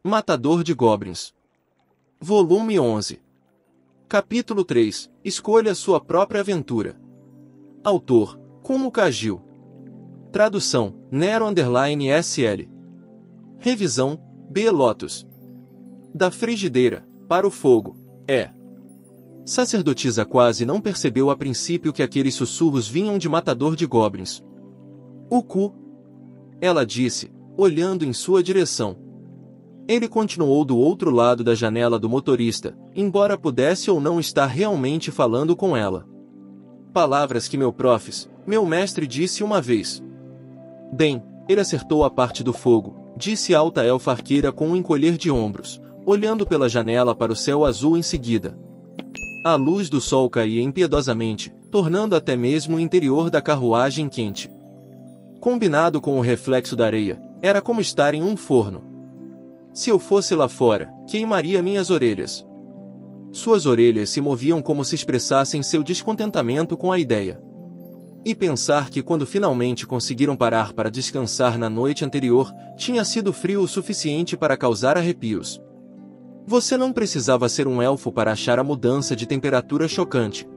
Matador de Goblins. Volume 11. Capítulo 3. Escolha sua própria aventura. Autor: Kumo Kagil. Tradução: Nero_SL. Revisão: B. Lotus. Da frigideira para o fogo. Sacerdotisa quase não percebeu a princípio que aqueles sussurros vinham de Matador de Goblins. O cu? Ela disse, olhando em sua direção. Ele continuou do outro lado da janela do motorista, embora pudesse ou não estar realmente falando com ela. Palavras que meu mestre disse uma vez. Bem, ele acertou a parte do fogo, disse a alta elfa arqueira com um encolher de ombros, olhando pela janela para o céu azul em seguida. A luz do sol caía impiedosamente, tornando até mesmo o interior da carruagem quente. Combinado com o reflexo da areia, era como estar em um forno. Se eu fosse lá fora, queimaria minhas orelhas. Suas orelhas se moviam como se expressassem seu descontentamento com a ideia. E pensar que quando finalmente conseguiram parar para descansar na noite anterior, tinha sido frio o suficiente para causar arrepios. Você não precisava ser um elfo para achar a mudança de temperatura chocante.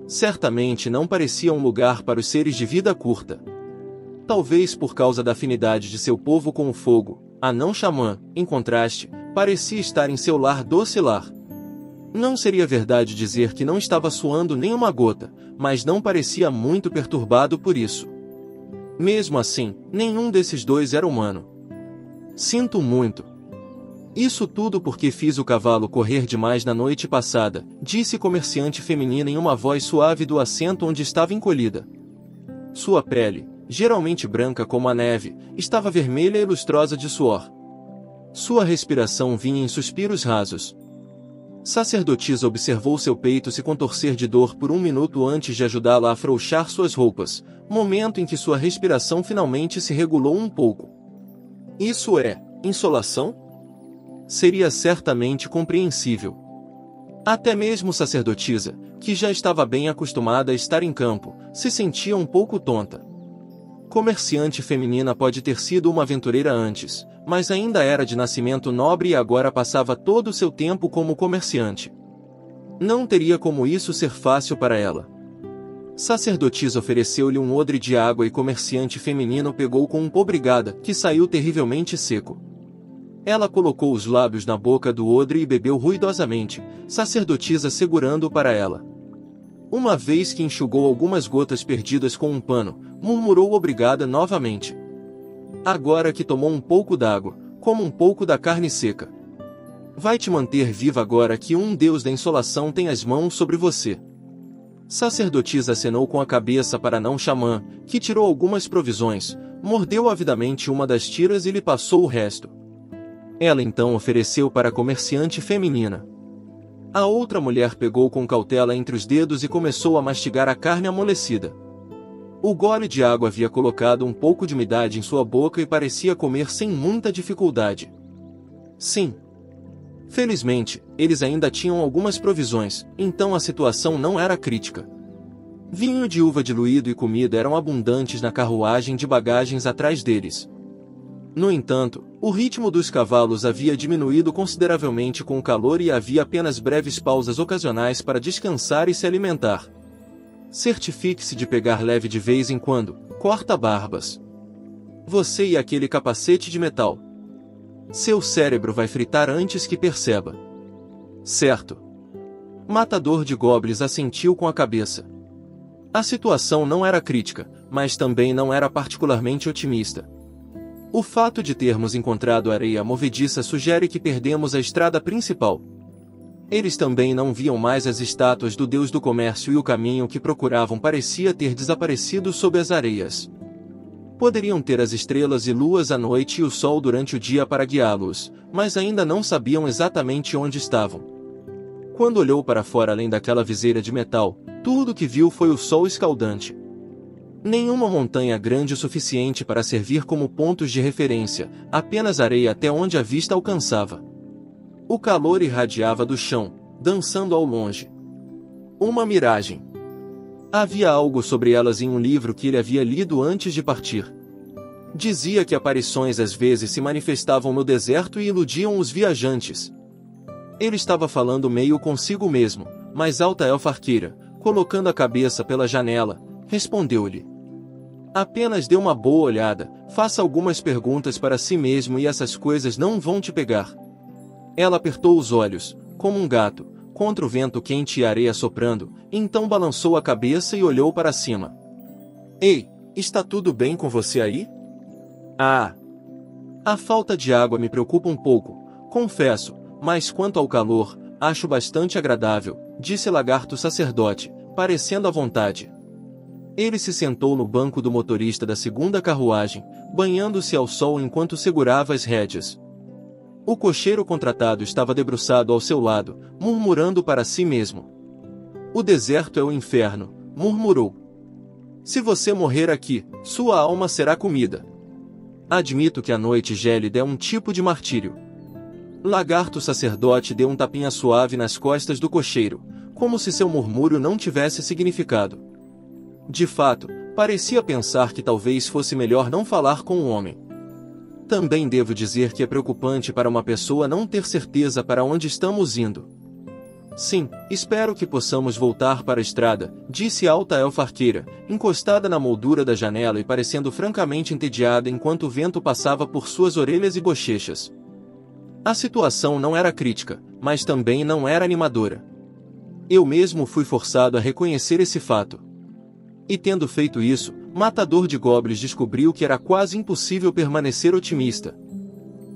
Certamente não parecia um lugar para os seres de vida curta. Talvez por causa da afinidade de seu povo com o fogo, a não-xamã, em contraste, parecia estar em seu lar doce lar. Não seria verdade dizer que não estava suando nem uma gota, mas não parecia muito perturbado por isso. Mesmo assim, nenhum desses dois era humano. Sinto muito. Isso tudo porque fiz o cavalo correr demais na noite passada, disse comerciante feminina em uma voz suave do assento onde estava encolhida. Sua pele, geralmente branca como a neve, estava vermelha e lustrosa de suor. Sua respiração vinha em suspiros rasos. Sacerdotisa observou seu peito se contorcer de dor por um minuto antes de ajudá-la a afrouxar suas roupas, momento em que sua respiração finalmente se regulou um pouco. Isso é, insolação? Seria certamente compreensível. Até mesmo sacerdotisa, que já estava bem acostumada a estar em campo, se sentia um pouco tonta. Comerciante feminina pode ter sido uma aventureira antes, mas ainda era de nascimento nobre e agora passava todo o seu tempo como comerciante. Não teria como isso ser fácil para ela. Sacerdotisa ofereceu-lhe um odre de água e comerciante feminino pegou com um obrigada, que saiu terrivelmente seco. Ela colocou os lábios na boca do odre e bebeu ruidosamente, sacerdotisa segurando-o para ela. Uma vez que enxugou algumas gotas perdidas com um pano, murmurou obrigada novamente. Agora que tomou um pouco d'água, como um pouco da carne seca. Vai te manter viva agora que um deus da insolação tem as mãos sobre você. Sacerdotisa acenou com a cabeça para não-xamã, que tirou algumas provisões, mordeu avidamente uma das tiras e lhe passou o resto. Ela então ofereceu para a comerciante feminina. A outra mulher pegou com cautela entre os dedos e começou a mastigar a carne amolecida. O gole de água havia colocado um pouco de umidade em sua boca e parecia comer sem muita dificuldade. Sim. Felizmente, eles ainda tinham algumas provisões, então a situação não era crítica. Vinho de uva diluído e comida eram abundantes na carruagem de bagagens atrás deles. No entanto, o ritmo dos cavalos havia diminuído consideravelmente com o calor e havia apenas breves pausas ocasionais para descansar e se alimentar. Certifique-se de pegar leve de vez em quando, corta-barbas. Você e aquele capacete de metal. Seu cérebro vai fritar antes que perceba. Certo. Matador de Goblins assentiu com a cabeça. A situação não era crítica, mas também não era particularmente otimista. O fato de termos encontrado areia movediça sugere que perdemos a estrada principal. Eles também não viam mais as estátuas do deus do comércio e o caminho que procuravam parecia ter desaparecido sob as areias. Poderiam ter as estrelas e luas à noite e o sol durante o dia para guiá-los, mas ainda não sabiam exatamente onde estavam. Quando olhou para fora além daquela viseira de metal, tudo o que viu foi o sol escaldante. Nenhuma montanha grande o suficiente para servir como pontos de referência, apenas areia até onde a vista alcançava. O calor irradiava do chão, dançando ao longe. Uma miragem. Havia algo sobre elas em um livro que ele havia lido antes de partir. Dizia que aparições às vezes se manifestavam no deserto e iludiam os viajantes. Ele estava falando meio consigo mesmo, mas Altaelfa Arqueira, colocando a cabeça pela janela, respondeu-lhe: apenas dê uma boa olhada, faça algumas perguntas para si mesmo e essas coisas não vão te pegar. Ela apertou os olhos, como um gato, contra o vento quente e a areia soprando, então balançou a cabeça e olhou para cima. Ei, está tudo bem com você aí? Ah! A falta de água me preocupa um pouco, confesso, mas quanto ao calor, acho bastante agradável, disse Lagarto Sacerdote, parecendo à vontade. Ele se sentou no banco do motorista da segunda carruagem, banhando-se ao sol enquanto segurava as rédeas. O cocheiro contratado estava debruçado ao seu lado, murmurando para si mesmo. O deserto é o inferno, murmurou. Se você morrer aqui, sua alma será comida. Admito que a noite gélida é um tipo de martírio. Lagarto Sacerdote deu um tapinha suave nas costas do cocheiro, como se seu murmúrio não tivesse significado. De fato, parecia pensar que talvez fosse melhor não falar com o homem. Também devo dizer que é preocupante para uma pessoa não ter certeza para onde estamos indo. Sim, espero que possamos voltar para a estrada, disse Altaelfa Arqueira, encostada na moldura da janela e parecendo francamente entediada enquanto o vento passava por suas orelhas e bochechas. A situação não era crítica, mas também não era animadora. Eu mesmo fui forçado a reconhecer esse fato. E tendo feito isso, Matador de Goblins descobriu que era quase impossível permanecer otimista.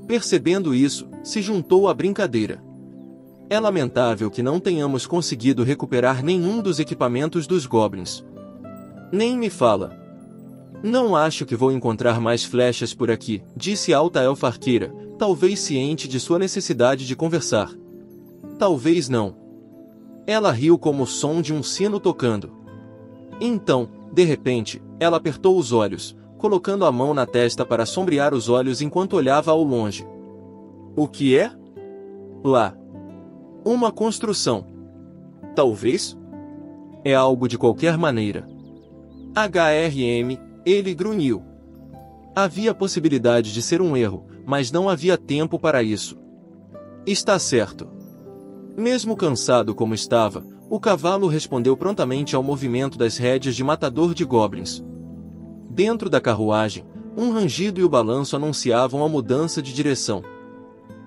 Percebendo isso, se juntou à brincadeira. É lamentável que não tenhamos conseguido recuperar nenhum dos equipamentos dos Goblins. Nem me fala. Não acho que vou encontrar mais flechas por aqui, disse Altaelfa Arqueira, talvez ciente de sua necessidade de conversar. Talvez não. Ela riu como o som de um sino tocando. Então, de repente, ela apertou os olhos, colocando a mão na testa para sombrear os olhos enquanto olhava ao longe. O que é? Lá. Uma construção. Talvez? É algo de qualquer maneira. HRM, ele grunhiu. Havia possibilidade de ser um erro, mas não havia tempo para isso. Está certo. Mesmo cansado como estava, o cavalo respondeu prontamente ao movimento das rédeas de Matador de Goblins. Dentro da carruagem, um rangido e o balanço anunciavam a mudança de direção.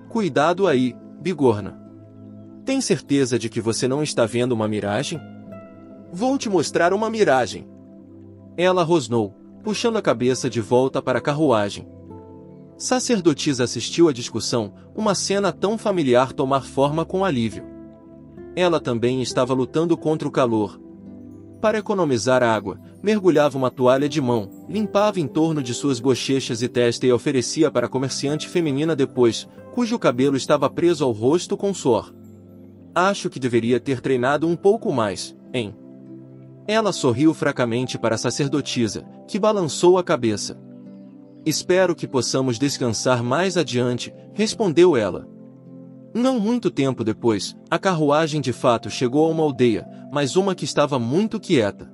Cuidado aí, bigorna. Tem certeza de que você não está vendo uma miragem? Vou te mostrar uma miragem. Ela rosnou, puxando a cabeça de volta para a carruagem. Sacerdotisa assistiu à discussão, uma cena tão familiar tomar forma com alívio. Ela também estava lutando contra o calor. Para economizar água, mergulhava uma toalha de mão, limpava em torno de suas bochechas e testa e oferecia para a comerciante feminina depois, cujo cabelo estava preso ao rosto com suor. Acho que deveria ter treinado um pouco mais, hein? Ela sorriu fracamente para a sacerdotisa, que balançou a cabeça. Espero que possamos descansar mais adiante, respondeu ela. Não muito tempo depois, a carruagem de fato chegou a uma aldeia, mas uma que estava muito quieta.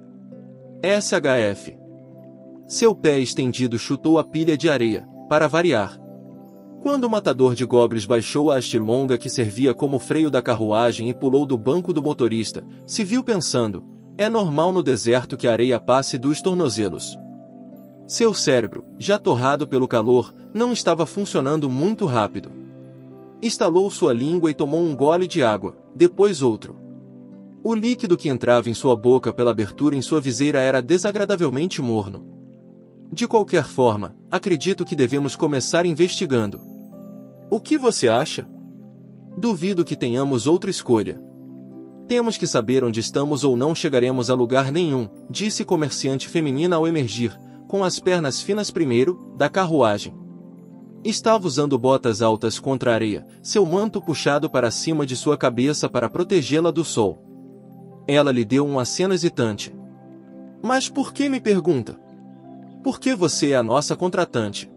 SHF. Seu pé estendido chutou a pilha de areia, para variar. Quando o matador de goblins baixou a haste longa que servia como freio da carruagem e pulou do banco do motorista, se viu pensando, é normal no deserto que a areia passe dos tornozelos. Seu cérebro, já torrado pelo calor, não estava funcionando muito rápido. Estalou sua língua e tomou um gole de água, depois outro. O líquido que entrava em sua boca pela abertura em sua viseira era desagradavelmente morno. De qualquer forma, acredito que devemos começar investigando. O que você acha? Duvido que tenhamos outra escolha. Temos que saber onde estamos ou não chegaremos a lugar nenhum, disse comerciante feminina ao emergir, com as pernas finas primeiro, da carruagem. Estava usando botas altas contra a areia, seu manto puxado para cima de sua cabeça para protegê-la do sol. Ela lhe deu um aceno hesitante. Mas por que me pergunta? Porque você é a nossa contratante.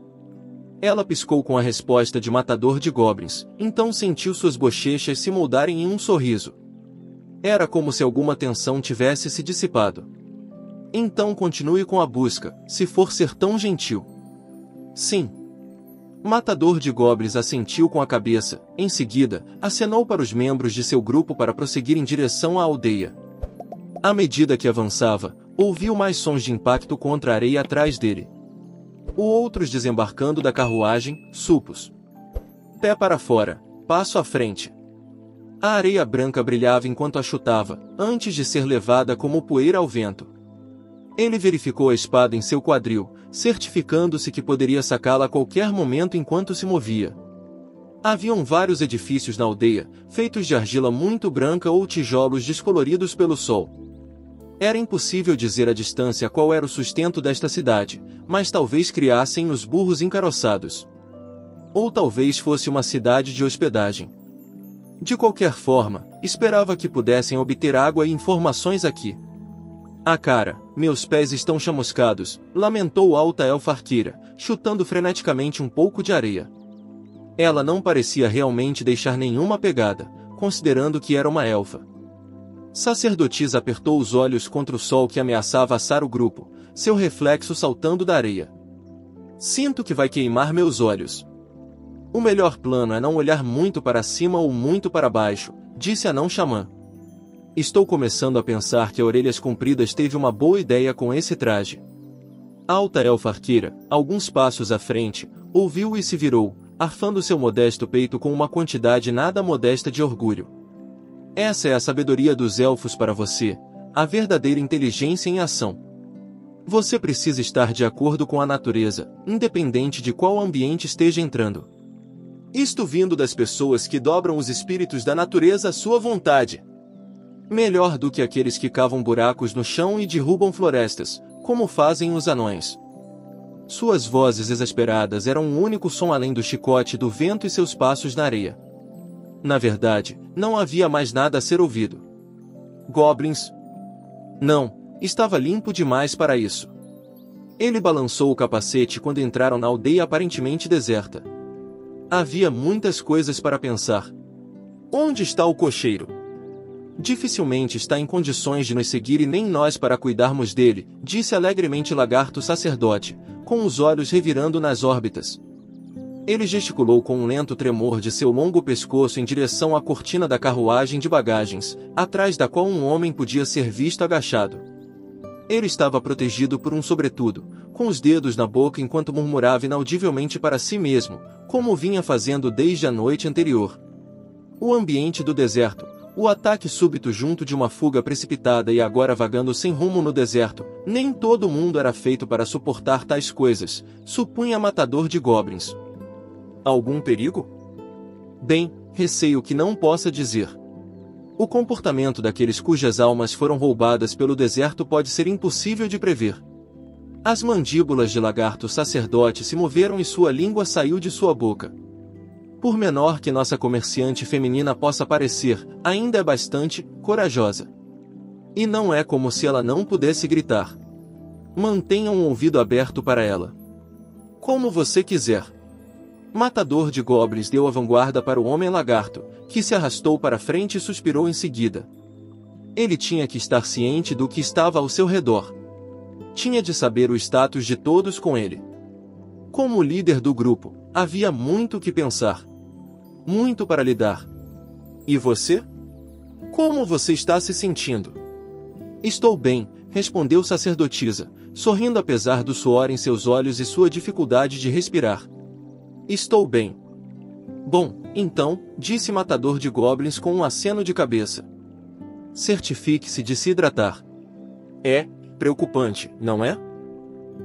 Ela piscou com a resposta de matador de goblins, então sentiu suas bochechas se moldarem em um sorriso. Era como se alguma tensão tivesse se dissipado. Então continue com a busca, se for ser tão gentil. Sim. Matador de Goblins assentiu com a cabeça, em seguida, acenou para os membros de seu grupo para prosseguir em direção à aldeia. À medida que avançava, ouviu mais sons de impacto contra a areia atrás dele. Outros desembarcando da carruagem, supos. Pé para fora, passo à frente. A areia branca brilhava enquanto a chutava, antes de ser levada como poeira ao vento. Ele verificou a espada em seu quadril, certificando-se que poderia sacá-la a qualquer momento enquanto se movia. Haviam vários edifícios na aldeia, feitos de argila muito branca ou tijolos descoloridos pelo sol. Era impossível dizer à distância qual era o sustento desta cidade, mas talvez criassem os burros encaroçados. Ou talvez fosse uma cidade de hospedagem. De qualquer forma, esperava que pudessem obter água e informações aqui. Ah cara, meus pés estão chamuscados, lamentou Alta Elfarquira, chutando freneticamente um pouco de areia. Ela não parecia realmente deixar nenhuma pegada, considerando que era uma elfa. Sacerdotisa apertou os olhos contra o sol que ameaçava assar o grupo, seu reflexo saltando da areia. Sinto que vai queimar meus olhos. O melhor plano é não olhar muito para cima ou muito para baixo, disse a não-xamã. Estou começando a pensar que a Orelhas Compridas teve uma boa ideia com esse traje. Alta Elfarquira, alguns passos à frente, ouviu e se virou, arfando seu modesto peito com uma quantidade nada modesta de orgulho. Essa é a sabedoria dos elfos para você, a verdadeira inteligência em ação. Você precisa estar de acordo com a natureza, independente de qual ambiente esteja entrando. Isto vindo das pessoas que dobram os espíritos da natureza à sua vontade. Melhor do que aqueles que cavam buracos no chão e derrubam florestas, como fazem os anões. Suas vozes exasperadas eram um único som além do chicote do vento e seus passos na areia. Na verdade, não havia mais nada a ser ouvido. Goblins? Não, estava limpo demais para isso. Ele balançou o capacete quando entraram na aldeia aparentemente deserta. Havia muitas coisas para pensar. Onde está o cocheiro? Dificilmente está em condições de nos seguir e nem nós para cuidarmos dele, disse alegremente Lagarto Sacerdote, com os olhos revirando nas órbitas. Ele gesticulou com um lento tremor de seu longo pescoço em direção à cortina da carruagem de bagagens, atrás da qual um homem podia ser visto agachado. Ele estava protegido por um sobretudo, com os dedos na boca enquanto murmurava inaudivelmente para si mesmo, como vinha fazendo desde a noite anterior. O ambiente do deserto, o ataque súbito junto de uma fuga precipitada e agora vagando sem rumo no deserto, nem todo mundo era feito para suportar tais coisas, supunha Matador de Goblins. Algum perigo? Bem, receio que não possa dizer. O comportamento daqueles cujas almas foram roubadas pelo deserto pode ser impossível de prever. As mandíbulas de Lagarto Sacerdote se moveram e sua língua saiu de sua boca. Por menor que nossa comerciante feminina possa parecer, ainda é bastante corajosa. E não é como se ela não pudesse gritar. Mantenha um ouvido aberto para ela. Como você quiser. Matador de Goblins deu a vanguarda para o Homem-Lagarto, que se arrastou para frente e suspirou em seguida. Ele tinha que estar ciente do que estava ao seu redor. Tinha de saber o status de todos com ele. Como líder do grupo, havia muito que pensar. Muito para lidar. E você? Como você está se sentindo? Estou bem, respondeu Sacerdotisa, sorrindo apesar do suor em seus olhos e sua dificuldade de respirar. Estou bem. Bom, então, disse Matador de Goblins com um aceno de cabeça. Certifique-se de se hidratar. É preocupante, não é?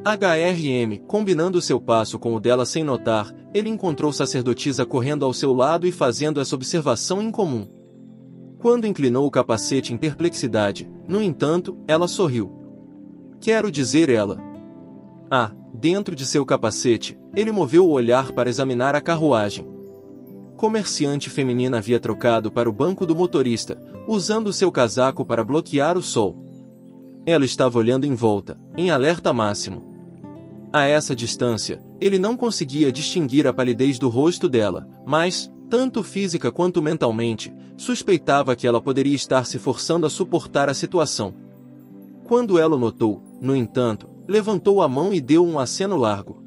HRM, combinando seu passo com o dela sem notar, ele encontrou Sacerdotisa correndo ao seu lado e fazendo essa observação incomum. Quando inclinou o capacete em perplexidade, no entanto, ela sorriu. Quero dizer ela. Ah, dentro de seu capacete, ele moveu o olhar para examinar a carruagem. Comerciante feminina havia trocado para o banco do motorista, usando seu casaco para bloquear o sol. Ela estava olhando em volta, em alerta máximo. A essa distância, ele não conseguia distinguir a palidez do rosto dela, mas, tanto física quanto mentalmente, suspeitava que ela poderia estar se forçando a suportar a situação. Quando ela o notou, no entanto, levantou a mão e deu um aceno largo.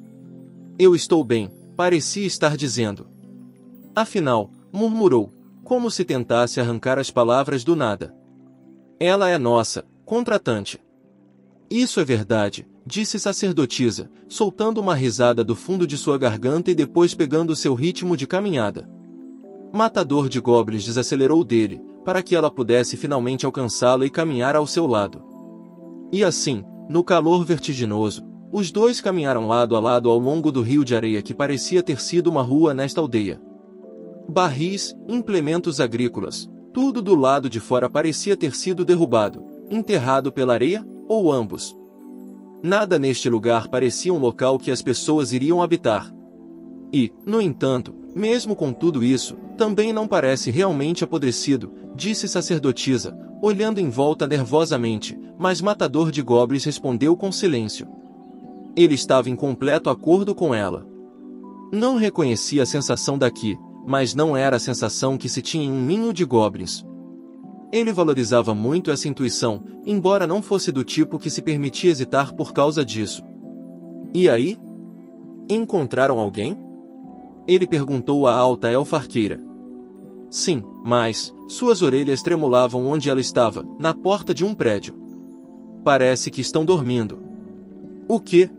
Eu estou bem, parecia estar dizendo. Afinal, murmurou, como se tentasse arrancar as palavras do nada. Ela é nossa, contratante. Isso é verdade, disse sacerdotisa, soltando uma risada do fundo de sua garganta e depois pegando seu ritmo de caminhada. Matador de goblins desacelerou dele, para que ela pudesse finalmente alcançá-la e caminhar ao seu lado. E assim, no calor vertiginoso, os dois caminharam lado a lado ao longo do rio de areia que parecia ter sido uma rua nesta aldeia. Barris, implementos agrícolas, tudo do lado de fora parecia ter sido derrubado, enterrado pela areia, ou ambos. Nada neste lugar parecia um local que as pessoas iriam habitar. E, no entanto, mesmo com tudo isso, também não parece realmente apodrecido, disse sacerdotisa, olhando em volta nervosamente, mas Matador de Goblins respondeu com silêncio. Ele estava em completo acordo com ela. Não reconhecia a sensação daqui, mas não era a sensação que se tinha em um ninho de goblins. Ele valorizava muito essa intuição, embora não fosse do tipo que se permitia hesitar por causa disso. E aí? Encontraram alguém? Ele perguntou à alta elfarqueira. Sim, mas suas orelhas tremulavam onde ela estava, na porta de um prédio. Parece que estão dormindo. O quê?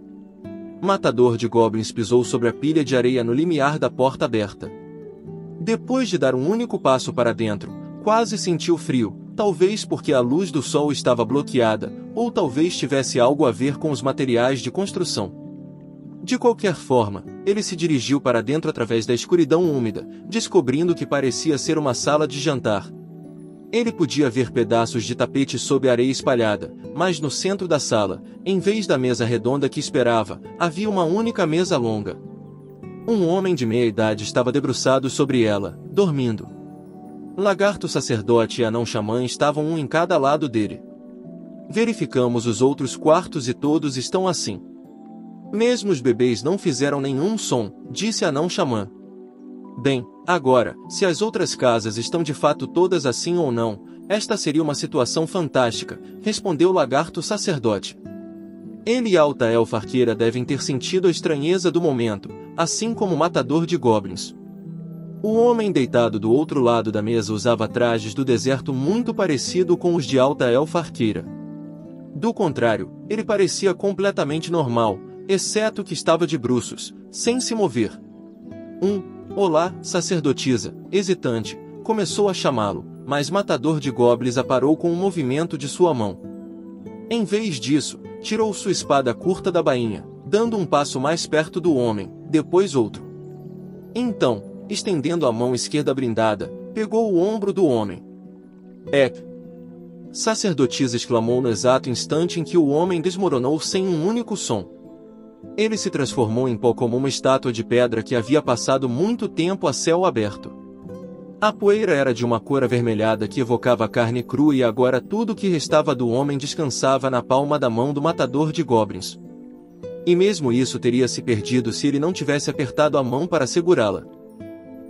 Matador de goblins pisou sobre a pilha de areia no limiar da porta aberta. Depois de dar um único passo para dentro, quase sentiu frio, talvez porque a luz do sol estava bloqueada, ou talvez tivesse algo a ver com os materiais de construção. De qualquer forma, ele se dirigiu para dentro através da escuridão úmida, descobrindo que parecia ser uma sala de jantar. Ele podia ver pedaços de tapete sob a areia espalhada, mas no centro da sala, em vez da mesa redonda que esperava, havia uma única mesa longa. Um homem de meia idade estava debruçado sobre ela, dormindo. Lagarto sacerdote e anão xamã estavam um em cada lado dele. Verificamos os outros quartos e todos estão assim. Mesmo os bebês não fizeram nenhum som, disse anão xamã. Bem, agora, se as outras casas estão de fato todas assim ou não, esta seria uma situação fantástica, respondeu o lagarto sacerdote. Ele e a alta elfarqueira devem ter sentido a estranheza do momento, assim como o matador de goblins. O homem deitado do outro lado da mesa usava trajes do deserto muito parecido com os de alta elfarqueira. Do contrário, ele parecia completamente normal, exceto que estava de bruços, sem se mover. Olá, sacerdotisa, hesitante, começou a chamá-lo, mas Matador de Goblins a parou com um movimento de sua mão. Em vez disso, tirou sua espada curta da bainha, dando um passo mais perto do homem, depois outro. Então, estendendo a mão esquerda brindada, pegou o ombro do homem. Sacerdotisa exclamou no exato instante em que o homem desmoronou sem um único som. Ele se transformou em pó como uma estátua de pedra que havia passado muito tempo a céu aberto. A poeira era de uma cor avermelhada que evocava carne crua e agora tudo o que restava do homem descansava na palma da mão do matador de goblins. E mesmo isso teria se perdido se ele não tivesse apertado a mão para segurá-la.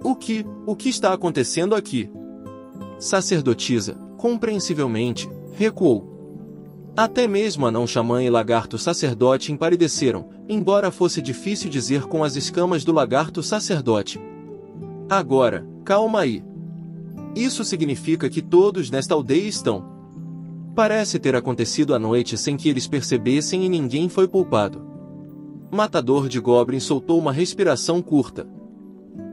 O que está acontecendo aqui? Sacerdotisa, compreensivelmente, recuou. Até mesmo anão xamã e lagarto sacerdote empalideceram, embora fosse difícil dizer com as escamas do lagarto sacerdote. Agora, calma aí. Isso significa que todos nesta aldeia estão. Parece ter acontecido à noite sem que eles percebessem e ninguém foi poupado. Matador de goblins soltou uma respiração curta.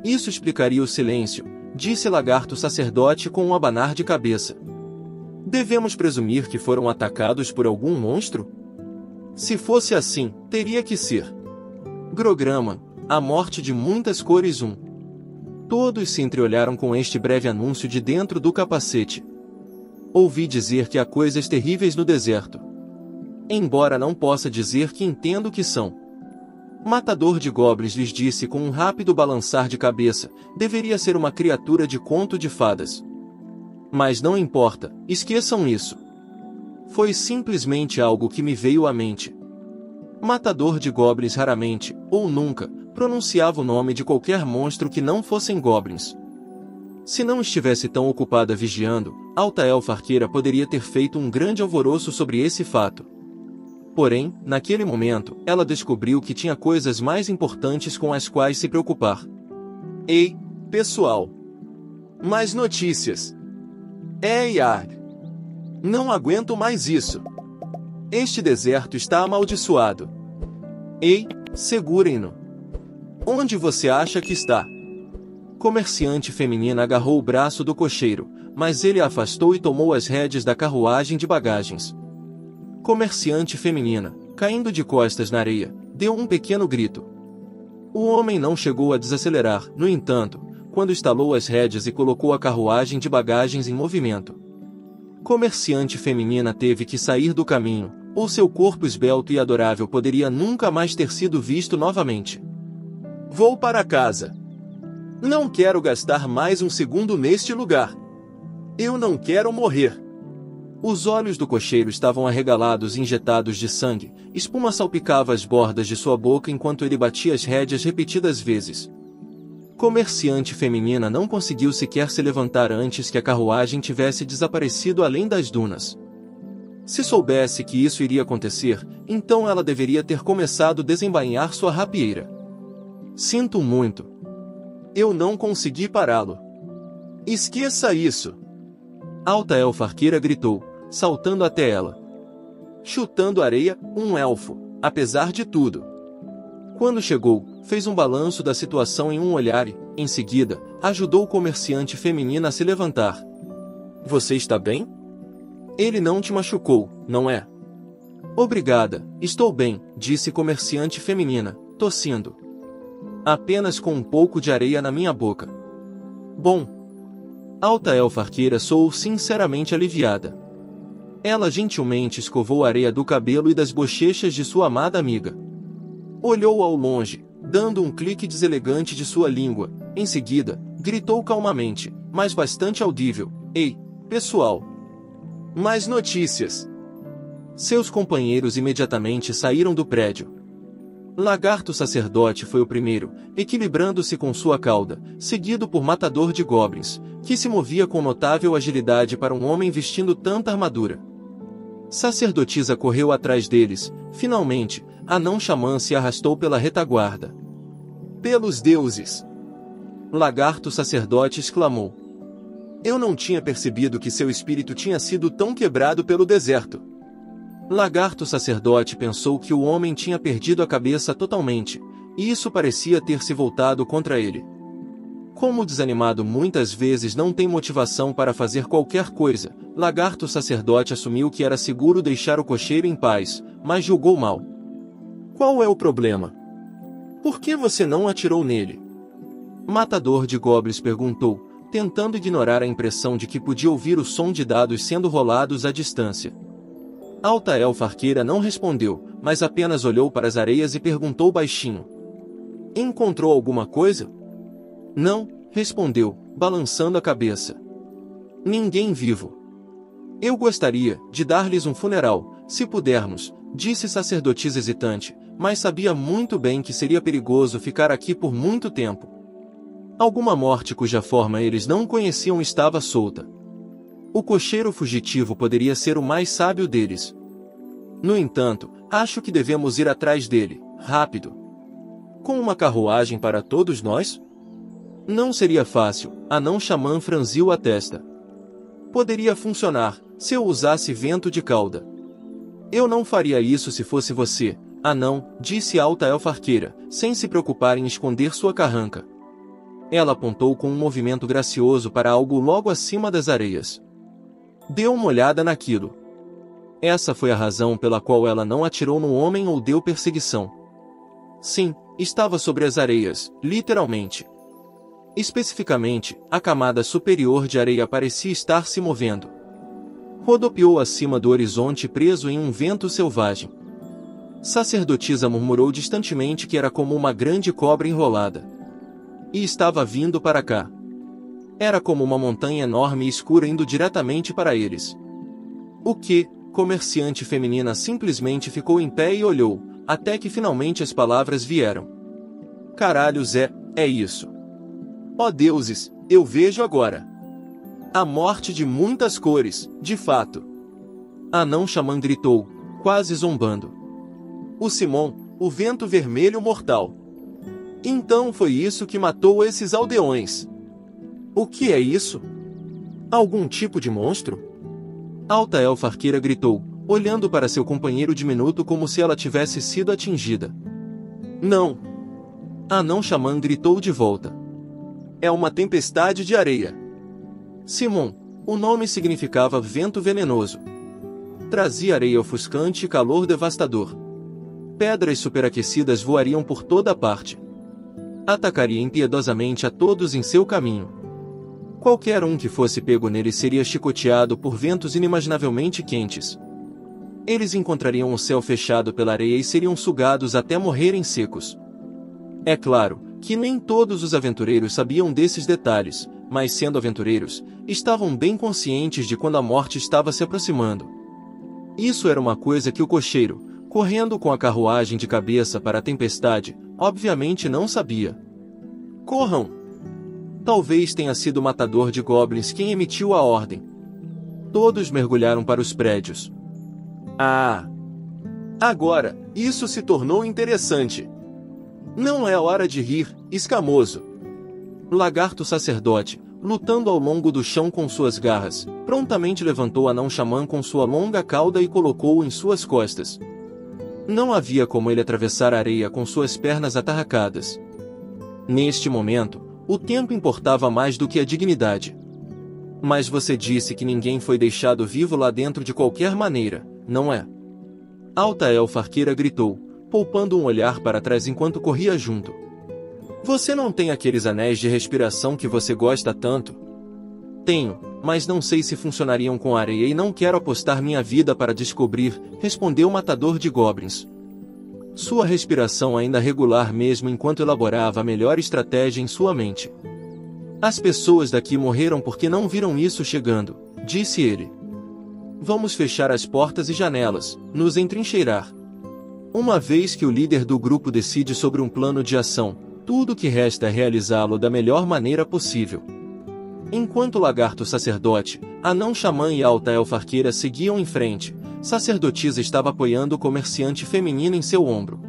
Isso explicaria o silêncio, disse lagarto sacerdote com um abanar de cabeça. Devemos presumir que foram atacados por algum monstro? Se fosse assim, teria que ser. Grograma, a morte de muitas cores 1. Todos se entreolharam com este breve anúncio de dentro do capacete. Ouvi dizer que há coisas terríveis no deserto. Embora não possa dizer que entendo o que são. Matador de goblins lhes disse com um rápido balançar de cabeça, deveria ser uma criatura de conto de fadas. Mas não importa, esqueçam isso. Foi simplesmente algo que me veio à mente. Matador de goblins raramente, ou nunca, pronunciava o nome de qualquer monstro que não fossem goblins. Se não estivesse tão ocupada vigiando, Alta Elfa Arqueira poderia ter feito um grande alvoroço sobre esse fato. Porém, naquele momento, ela descobriu que tinha coisas mais importantes com as quais se preocupar. Ei, pessoal! Mais notícias! Ei, não aguento mais isso! Este deserto está amaldiçoado. Ei, segurem-no! Onde você acha que está? Comerciante feminina agarrou o braço do cocheiro, mas ele a afastou e tomou as rédeas da carruagem de bagagens. Comerciante feminina, caindo de costas na areia, deu um pequeno grito. O homem não chegou a desacelerar, no entanto, quando estalou as rédeas e colocou a carruagem de bagagens em movimento. Comerciante feminina teve que sair do caminho, ou seu corpo esbelto e adorável poderia nunca mais ter sido visto novamente. Vou para casa. Não quero gastar mais um segundo neste lugar. Eu não quero morrer. Os olhos do cocheiro estavam arregalados e injetados de sangue, espuma salpicava as bordas de sua boca enquanto ele batia as rédeas repetidas vezes. Comerciante feminina não conseguiu sequer se levantar antes que a carruagem tivesse desaparecido além das dunas. Se soubesse que isso iria acontecer, então ela deveria ter começado a desembainhar sua rapieira. Sinto muito. Eu não consegui pará-lo. Esqueça isso! Alta elfa arqueira gritou, saltando até ela. Chutando areia, um elfo, apesar de tudo. Quando chegou, fez um balanço da situação em um olhar e, em seguida, ajudou o comerciante feminina a se levantar. Você está bem? Ele não te machucou, não é? Obrigada, estou bem, disse comerciante feminina, tossindo. Apenas com um pouco de areia na minha boca. Bom. Alta elfa arqueira soou sinceramente aliviada. Ela gentilmente escovou a areia do cabelo e das bochechas de sua amada amiga. Olhou ao longe, dando um clique deselegante de sua língua. Em seguida, gritou calmamente, mas bastante audível. Ei, pessoal! Mais notícias! Seus companheiros imediatamente saíram do prédio. Lagarto Sacerdote foi o primeiro, equilibrando-se com sua cauda, seguido por Matador de Goblins, que se movia com notável agilidade para um homem vestindo tanta armadura. Sacerdotisa correu atrás deles. Finalmente, Anão Xamã se arrastou pela retaguarda. Pelos deuses! Lagarto Sacerdote exclamou. Eu não tinha percebido que seu espírito tinha sido tão quebrado pelo deserto. Lagarto Sacerdote pensou que o homem tinha perdido a cabeça totalmente, e isso parecia ter se voltado contra ele. Como o desanimado muitas vezes não tem motivação para fazer qualquer coisa, Lagarto Sacerdote assumiu que era seguro deixar o cocheiro em paz, mas julgou mal. Qual é o problema? Por que você não atirou nele? Matador de Goblins perguntou, tentando ignorar a impressão de que podia ouvir o som de dados sendo rolados à distância. Alta elfa arqueira não respondeu, mas apenas olhou para as areias e perguntou baixinho. Encontrou alguma coisa? Não, respondeu, balançando a cabeça. Ninguém vivo. Eu gostaria de dar-lhes um funeral, se pudermos, disse sacerdotisa hesitante, mas sabia muito bem que seria perigoso ficar aqui por muito tempo. Alguma morte cuja forma eles não conheciam estava solta. O cocheiro fugitivo poderia ser o mais sábio deles. No entanto, acho que devemos ir atrás dele, rápido. Com uma carruagem para todos nós? Não seria fácil, Anão Xamã franziu a testa. Poderia funcionar, se eu usasse vento de cauda. Eu não faria isso se fosse você, Anão, disse a alta elfa arqueira, sem se preocupar em esconder sua carranca. Ela apontou com um movimento gracioso para algo logo acima das areias. Deu uma olhada naquilo. Essa foi a razão pela qual ela não atirou no homem ou deu perseguição. Sim, estava sobre as areias, literalmente. Especificamente, a camada superior de areia parecia estar se movendo. Rodopiou acima do horizonte preso em um vento selvagem. Sacerdotisa murmurou distantemente que era como uma grande cobra enrolada. E estava vindo para cá. Era como uma montanha enorme e escura indo diretamente para eles. O que? Comerciante feminina simplesmente ficou em pé e olhou, até que finalmente as palavras vieram. Caralhos, é isso. Ó deuses, eu vejo agora. A morte de muitas cores, de fato. Anão Xamã gritou, quase zombando. O Simon, o vento vermelho mortal. Então foi isso que matou esses aldeões. O que é isso? Algum tipo de monstro? Alta Elfa Arqueira gritou, olhando para seu companheiro diminuto como se ela tivesse sido atingida. Não! Anão Xamã gritou de volta. É uma tempestade de areia. Simon, o nome significava vento venenoso. Trazia areia ofuscante e calor devastador. Pedras superaquecidas voariam por toda parte. Atacaria impiedosamente a todos em seu caminho. Qualquer um que fosse pego nele seria chicoteado por ventos inimaginavelmente quentes. Eles encontrariam o céu fechado pela areia e seriam sugados até morrerem secos. É claro que nem todos os aventureiros sabiam desses detalhes, mas sendo aventureiros, estavam bem conscientes de quando a morte estava se aproximando. Isso era uma coisa que o cocheiro, correndo com a carruagem de cabeça para a tempestade, obviamente não sabia. Corram! Talvez tenha sido o matador de goblins quem emitiu a ordem. Todos mergulharam para os prédios. Ah! Agora, isso se tornou interessante. Não é hora de rir, escamoso. Lagarto sacerdote, lutando ao longo do chão com suas garras, prontamente levantou Anão Xamã com sua longa cauda e colocou-o em suas costas. Não havia como ele atravessar a areia com suas pernas atarracadas. Neste momento, o tempo importava mais do que a dignidade. Mas você disse que ninguém foi deixado vivo lá dentro de qualquer maneira, não é? Alta Elfa Arqueira gritou, poupando um olhar para trás enquanto corria junto. Você não tem aqueles anéis de respiração que você gosta tanto? Tenho, mas não sei se funcionariam com areia e não quero apostar minha vida para descobrir, respondeu o matador de goblins. Sua respiração ainda regular mesmo enquanto elaborava a melhor estratégia em sua mente. As pessoas daqui morreram porque não viram isso chegando, disse ele. Vamos fechar as portas e janelas, nos entrincheirar. Uma vez que o líder do grupo decide sobre um plano de ação, tudo o que resta é realizá-lo da melhor maneira possível. Enquanto o lagarto sacerdote, Anão Xamã e Alta Elfa Arqueira seguiam em frente, sacerdotisa estava apoiando o comerciante feminino em seu ombro.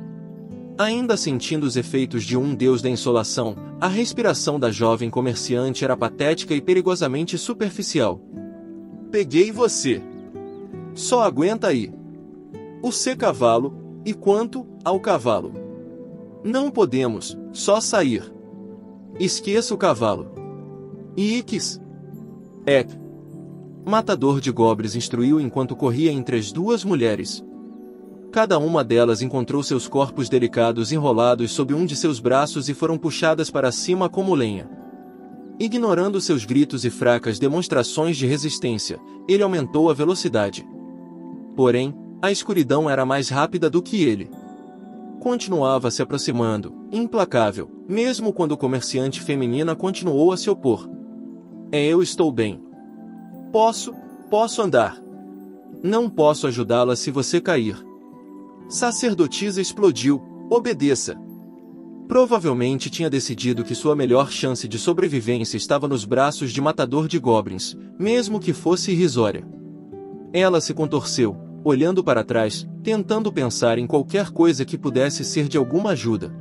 Ainda sentindo os efeitos de um deus da insolação, a respiração da jovem comerciante era patética e perigosamente superficial. Peguei você. Só aguenta aí. O seu cavalo, e quanto ao cavalo? Não podemos, só sair. Esqueça o cavalo. Ix. Matador de goblins instruiu enquanto corria entre as duas mulheres. Cada uma delas encontrou seus corpos delicados enrolados sob um de seus braços e foram puxadas para cima como lenha. Ignorando seus gritos e fracas demonstrações de resistência, ele aumentou a velocidade. Porém, a escuridão era mais rápida do que ele. Continuava se aproximando, implacável, mesmo quando o comerciante feminina continuou a se opor. Eu estou bem. Posso andar. Não posso ajudá-la se você cair. Sacerdotisa explodiu, obedeça. Provavelmente tinha decidido que sua melhor chance de sobrevivência estava nos braços de matador de goblins, mesmo que fosse irrisória. Ela se contorceu, olhando para trás, tentando pensar em qualquer coisa que pudesse ser de alguma ajuda.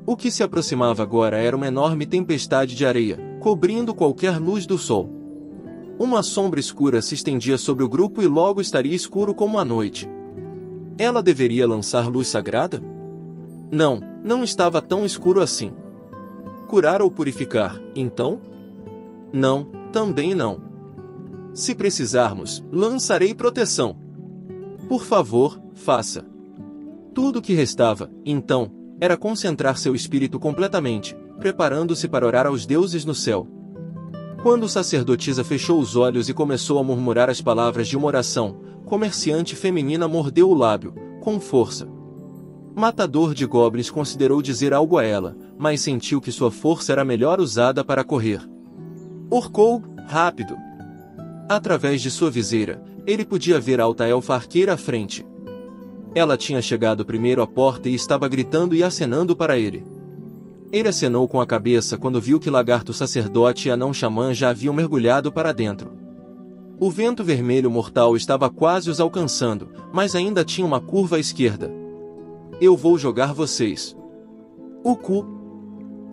O que se aproximava agora era uma enorme tempestade de areia, cobrindo qualquer luz do sol. Uma sombra escura se estendia sobre o grupo e logo estaria escuro como a noite. Ela deveria lançar luz sagrada? Não estava tão escuro assim. Curar ou purificar, então? Não, também não. Se precisarmos, lançarei proteção. Por favor, faça. Tudo o que restava, então, era concentrar seu espírito completamente, preparando-se para orar aos deuses no céu. Quando sacerdotisa fechou os olhos e começou a murmurar as palavras de uma oração, comerciante feminina mordeu o lábio, com força. Matador de goblins considerou dizer algo a ela, mas sentiu que sua força era melhor usada para correr. Urcou, rápido. Através de sua viseira, ele podia ver Alta Elfa Arqueira à frente. Ela tinha chegado primeiro à porta e estava gritando e acenando para ele. Ele acenou com a cabeça quando viu que Lagarto Sacerdote e Anão Xamã já haviam mergulhado para dentro. O vento vermelho mortal estava quase os alcançando, mas ainda tinha uma curva à esquerda. Eu vou jogar vocês. O cu.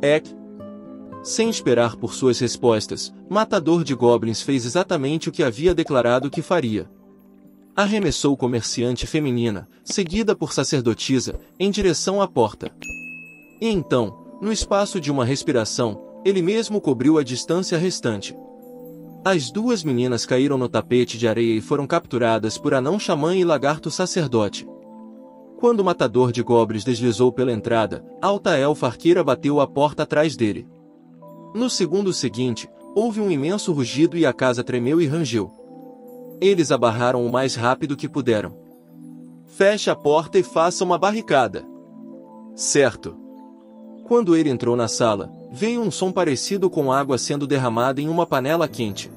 Ek. Sem esperar por suas respostas, Matador de Goblins fez exatamente o que havia declarado que faria. Arremessou comerciante feminina, seguida por sacerdotisa, em direção à porta. E então, no espaço de uma respiração, ele mesmo cobriu a distância restante. As duas meninas caíram no tapete de areia e foram capturadas por anão xamã e lagarto sacerdote. Quando o matador de goblins deslizou pela entrada, a alta elfa arqueira bateu a porta atrás dele. No segundo seguinte, houve um imenso rugido e a casa tremeu e rangeu. Eles a barraram o mais rápido que puderam. Feche a porta e faça uma barricada. Certo. Quando ele entrou na sala, veio um som parecido com água sendo derramada em uma panela quente.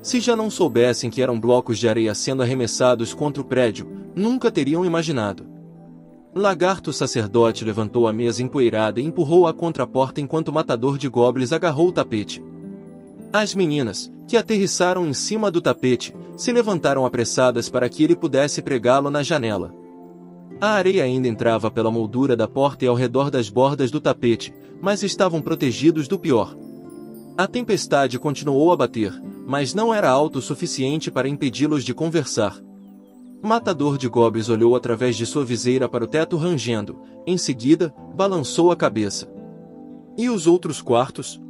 Se já não soubessem que eram blocos de areia sendo arremessados contra o prédio, nunca teriam imaginado. Lagarto sacerdote levantou a mesa empoeirada e empurrou-a contra a porta enquanto o matador de goblins agarrou o tapete. As meninas, que aterrissaram em cima do tapete, se levantaram apressadas para que ele pudesse pregá-lo na janela. A areia ainda entrava pela moldura da porta e ao redor das bordas do tapete, mas estavam protegidos do pior. A tempestade continuou a bater, mas não era alto o suficiente para impedi-los de conversar. Matador de goblins olhou através de sua viseira para o teto rangendo, em seguida, balançou a cabeça. E os outros quartos?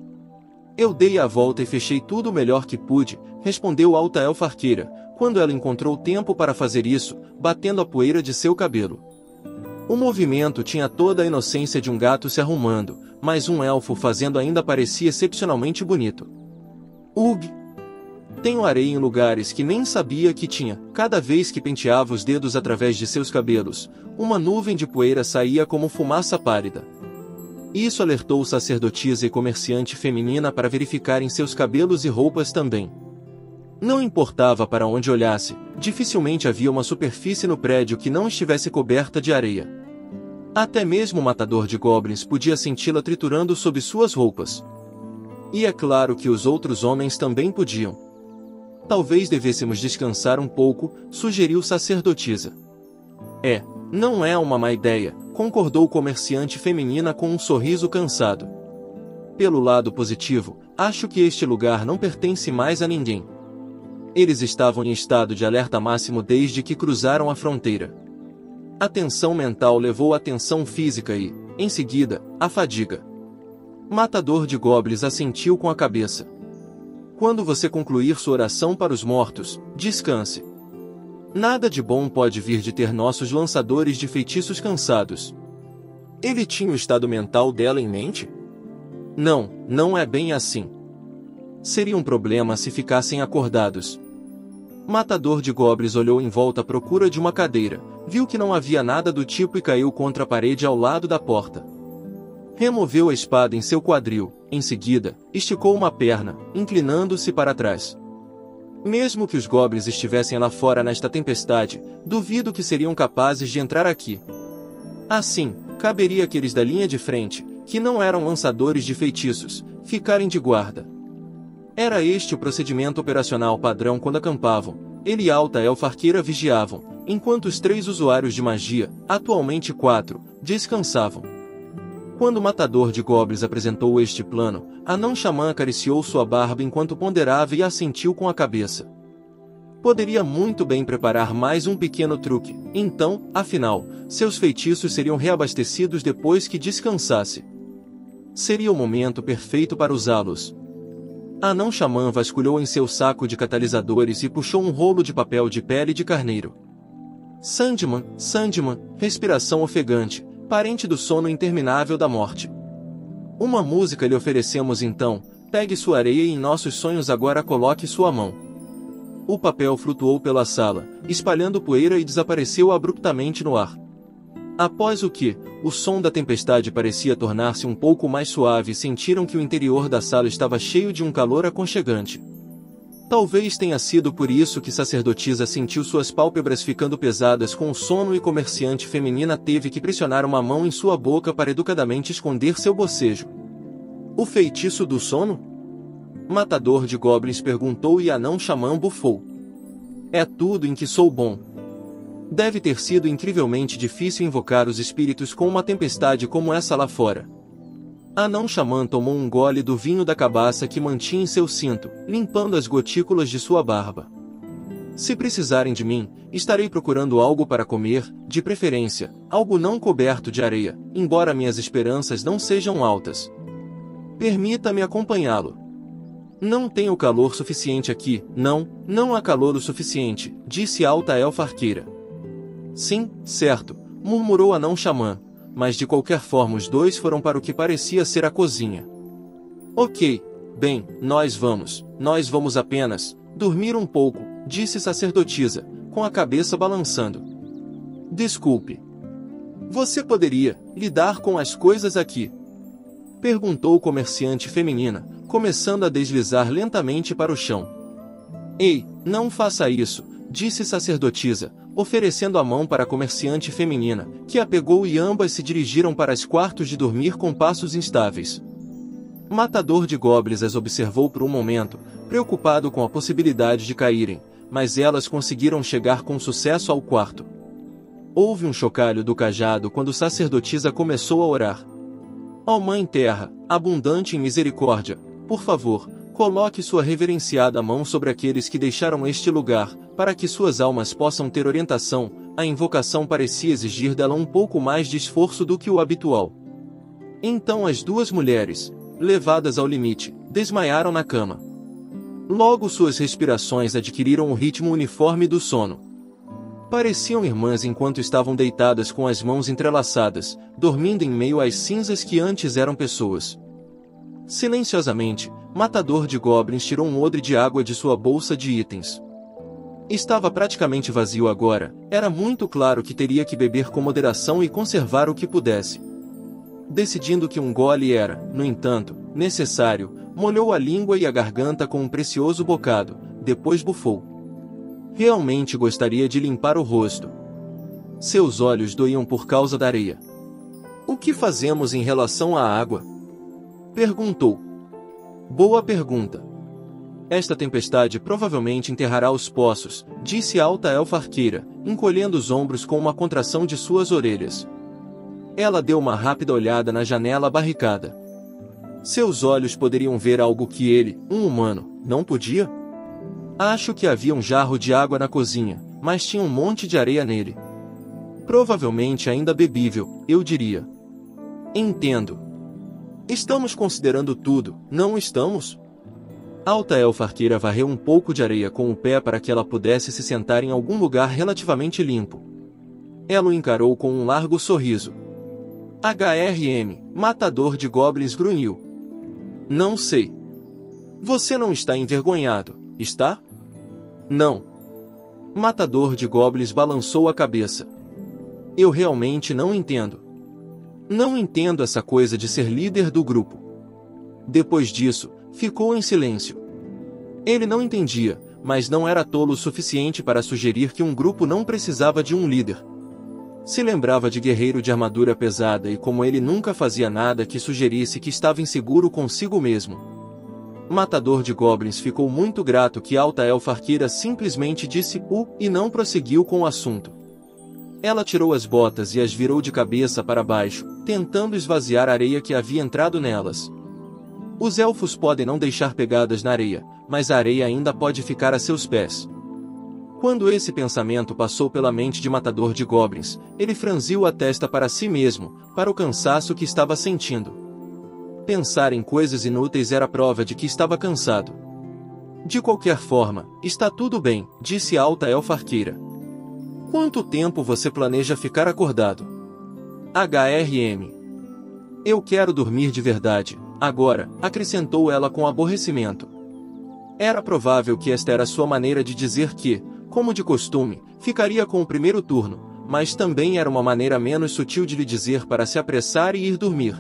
Eu dei a volta e fechei tudo o melhor que pude, respondeu a alta elfa arqueira, quando ela encontrou tempo para fazer isso, batendo a poeira de seu cabelo. O movimento tinha toda a inocência de um gato se arrumando, mas um elfo fazendo ainda parecia excepcionalmente bonito. Ugh! Tenho areia em lugares que nem sabia que tinha. Cada vez que penteava os dedos através de seus cabelos, uma nuvem de poeira saía como fumaça pálida. Isso alertou sacerdotisa e comerciante feminina para verificarem seus cabelos e roupas também. Não importava para onde olhasse, dificilmente havia uma superfície no prédio que não estivesse coberta de areia. Até mesmo o matador de goblins podia senti-la triturando sob suas roupas. E é claro que os outros homens também podiam. Talvez devêssemos descansar um pouco, sugeriu sacerdotisa. Não é uma má ideia, concordou o comerciante feminina com um sorriso cansado. Pelo lado positivo, acho que este lugar não pertence mais a ninguém. Eles estavam em estado de alerta máximo desde que cruzaram a fronteira. A tensão mental levou à tensão física e, em seguida, à fadiga. Matador de goblins assentiu com a cabeça. Quando você concluir sua oração para os mortos, descanse. Nada de bom pode vir de ter nossos lançadores de feitiços cansados. Ele tinha o estado mental dela em mente? Não, não é bem assim. Seria um problema se ficassem acordados. Matador de goblins olhou em volta à procura de uma cadeira, viu que não havia nada do tipo e caiu contra a parede ao lado da porta. Removeu a espada em seu quadril, em seguida, esticou uma perna, inclinando-se para trás. Mesmo que os goblins estivessem lá fora nesta tempestade, duvido que seriam capazes de entrar aqui. Assim, caberia àqueles da linha de frente, que não eram lançadores de feitiços, ficarem de guarda. Era este o procedimento operacional padrão quando acampavam. Ele e a alta elfa arqueira vigiavam, enquanto os 3 usuários de magia, atualmente 4, descansavam. Quando o matador de goblins apresentou este plano, a anão xamã acariciou sua barba enquanto ponderava e assentiu com a cabeça. Poderia muito bem preparar mais um pequeno truque, então, afinal, seus feitiços seriam reabastecidos depois que descansasse. Seria o momento perfeito para usá-los. A anão xamã vasculhou em seu saco de catalisadores e puxou um rolo de papel de pele de carneiro. Sandman, respiração ofegante, parente do sono interminável da morte. Uma música lhe oferecemos então, pegue sua areia e em nossos sonhos agora coloque sua mão. O papel flutuou pela sala, espalhando poeira e desapareceu abruptamente no ar. Após o que, o som da tempestade parecia tornar-se um pouco mais suave e sentiram que o interior da sala estava cheio de um calor aconchegante. Talvez tenha sido por isso que sacerdotisa sentiu suas pálpebras ficando pesadas com o sono e comerciante feminina teve que pressionar uma mão em sua boca para educadamente esconder seu bocejo. O feitiço do sono? Matador de goblins perguntou e a anão xamã bufou. É tudo em que sou bom. Deve ter sido incrivelmente difícil invocar os espíritos com uma tempestade como essa lá fora. Anão Xamã tomou um gole do vinho da cabaça que mantinha em seu cinto, limpando as gotículas de sua barba. Se precisarem de mim, estarei procurando algo para comer, de preferência, algo não coberto de areia, embora minhas esperanças não sejam altas. Permita-me acompanhá-lo. Não tenho calor suficiente aqui, não há calor o suficiente, disse a alta elfa arqueira. Sim, certo, murmurou Anão Xamã, mas de qualquer forma os dois foram para o que parecia ser a cozinha. Ok, bem, nós vamos apenas dormir um pouco, disse sacerdotisa, com a cabeça balançando. Desculpe. Você poderia lidar com as coisas aqui? Perguntou comerciante feminina, começando a deslizar lentamente para o chão. Ei, não faça isso, disse sacerdotisa, oferecendo a mão para a comerciante feminina, que a pegou e ambas se dirigiram para os quartos de dormir com passos instáveis. Matador de Goblins as observou por um momento, preocupado com a possibilidade de caírem, mas elas conseguiram chegar com sucesso ao quarto. Houve um chocalho do cajado quando sacerdotisa começou a orar. Ó Mãe Terra, abundante em misericórdia, por favor, coloque sua reverenciada mão sobre aqueles que deixaram este lugar, para que suas almas possam ter orientação. A invocação parecia exigir dela um pouco mais de esforço do que o habitual. Então as duas mulheres, levadas ao limite, desmaiaram na cama. Logo suas respirações adquiriram o ritmo uniforme do sono. Pareciam irmãs enquanto estavam deitadas com as mãos entrelaçadas, dormindo em meio às cinzas que antes eram pessoas. Silenciosamente, Matador de Goblins tirou um odre de água de sua bolsa de itens. Estava praticamente vazio agora, era muito claro que teria que beber com moderação e conservar o que pudesse. Decidindo que um gole era, no entanto, necessário, molhou a língua e a garganta com um precioso bocado, depois bufou. Realmente gostaria de limpar o rosto. Seus olhos doíam por causa da areia. O que fazemos em relação à água? Perguntou. Boa pergunta. Esta tempestade provavelmente enterrará os poços, disse a alta elfa arqueira, encolhendo os ombros com uma contração de suas orelhas. Ela deu uma rápida olhada na janela barricada. Seus olhos poderiam ver algo que ele, um humano, não podia? Acho que havia um jarro de água na cozinha, mas tinha um monte de areia nele. Provavelmente ainda bebível, eu diria. Entendo. Estamos considerando tudo, não estamos? A alta elfa arqueira varreu um pouco de areia com o pé para que ela pudesse se sentar em algum lugar relativamente limpo. Ela o encarou com um largo sorriso. HRM, Matador de Goblins grunhiu. Não sei. Você não está envergonhado, está? Não. Matador de Goblins balançou a cabeça. Eu realmente não entendo. Não entendo essa coisa de ser líder do grupo. Depois disso, ficou em silêncio. Ele não entendia, mas não era tolo o suficiente para sugerir que um grupo não precisava de um líder. Se lembrava de guerreiro de armadura pesada e como ele nunca fazia nada que sugerisse que estava inseguro consigo mesmo. Matador de Goblins ficou muito grato que a alta elfa arqueira simplesmente disse e não prosseguiu com o assunto. Ela tirou as botas e as virou de cabeça para baixo, tentando esvaziar a areia que havia entrado nelas. Os elfos podem não deixar pegadas na areia, mas a areia ainda pode ficar a seus pés. Quando esse pensamento passou pela mente de Matador de Goblins, ele franziu a testa para si mesmo, para o cansaço que estava sentindo. Pensar em coisas inúteis era prova de que estava cansado. De qualquer forma, está tudo bem, disse a alta elfa arqueira. Quanto tempo você planeja ficar acordado? HRM. Eu quero dormir de verdade, agora, acrescentou ela com aborrecimento. Era provável que esta era sua maneira de dizer que, como de costume, ficaria com o primeiro turno, mas também era uma maneira menos sutil de lhe dizer para se apressar e ir dormir.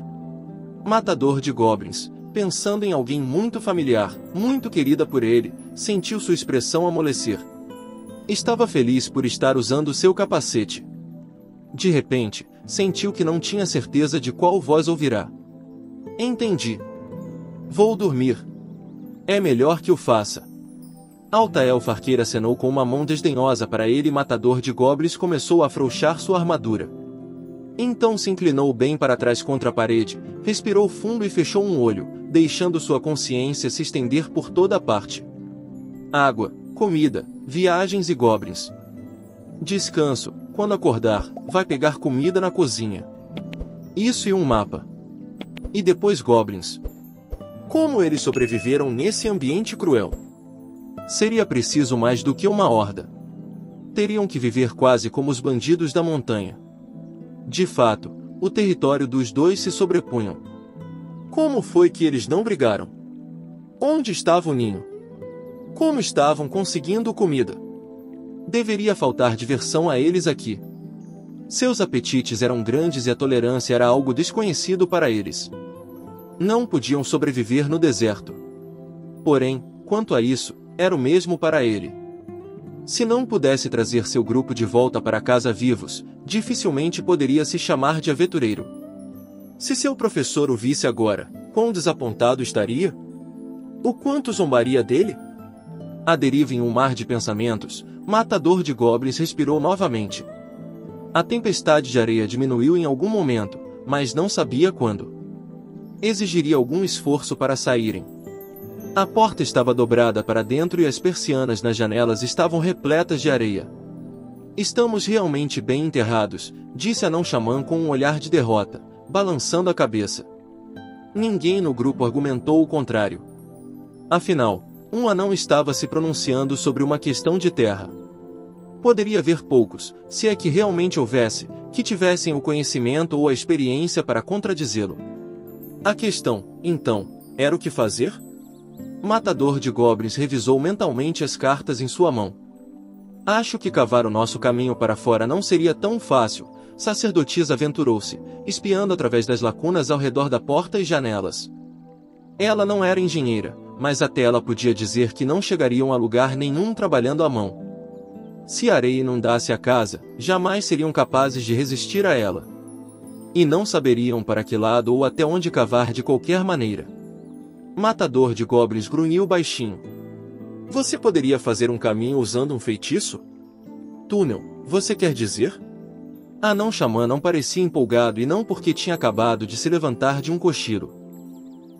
Matador de Goblins, pensando em alguém muito familiar, muito querida por ele, sentiu sua expressão amolecer. Estava feliz por estar usando seu capacete. De repente, sentiu que não tinha certeza de qual voz ouvirá. Entendi. Vou dormir. É melhor que o faça. Alta Elfa Arqueira acenou com uma mão desdenhosa para ele e Matador de Goblins começou a afrouxar sua armadura. Então se inclinou bem para trás contra a parede, respirou fundo e fechou um olho, deixando sua consciência se estender por toda a parte. Água, comida, viagens e goblins. Descanso, quando acordar, vai pegar comida na cozinha. Isso e um mapa. E depois goblins. Como eles sobreviveram nesse ambiente cruel? Seria preciso mais do que uma horda. Teriam que viver quase como os bandidos da montanha. De fato, o território dos dois se sobrepunham. Como foi que eles não brigaram? Onde estava o ninho? Como estavam conseguindo comida? Deveria faltar diversão a eles aqui. Seus apetites eram grandes e a tolerância era algo desconhecido para eles. Não podiam sobreviver no deserto. Porém, quanto a isso, era o mesmo para ele. Se não pudesse trazer seu grupo de volta para casa vivos, dificilmente poderia se chamar de aventureiro. Se seu professor o visse agora, quão desapontado estaria? O quanto zombaria dele? À deriva em um mar de pensamentos, Matador de Goblins respirou novamente. A tempestade de areia diminuiu em algum momento, mas não sabia quando. Exigiria algum esforço para saírem. A porta estava dobrada para dentro e as persianas nas janelas estavam repletas de areia. Estamos realmente bem enterrados, disse Anão Xamã com um olhar de derrota, balançando a cabeça. Ninguém no grupo argumentou o contrário. Afinal, um anão estava se pronunciando sobre uma questão de terra. Poderia haver poucos, se é que realmente houvesse, que tivessem o conhecimento ou a experiência para contradizê-lo. A questão, então, era o que fazer? Matador de Goblins revisou mentalmente as cartas em sua mão. Acho que cavar o nosso caminho para fora não seria tão fácil, sacerdotisa aventurou-se, espiando através das lacunas ao redor da porta e janelas. Ela não era engenheira, mas até ela podia dizer que não chegariam a lugar nenhum trabalhando à mão. Se a areia inundasse a casa, jamais seriam capazes de resistir a ela. E não saberiam para que lado ou até onde cavar de qualquer maneira. Matador de Goblins grunhiu baixinho. Você poderia fazer um caminho usando um feitiço? Túnel, você quer dizer? Anão Xamã não parecia empolgado e não porque tinha acabado de se levantar de um cochilo.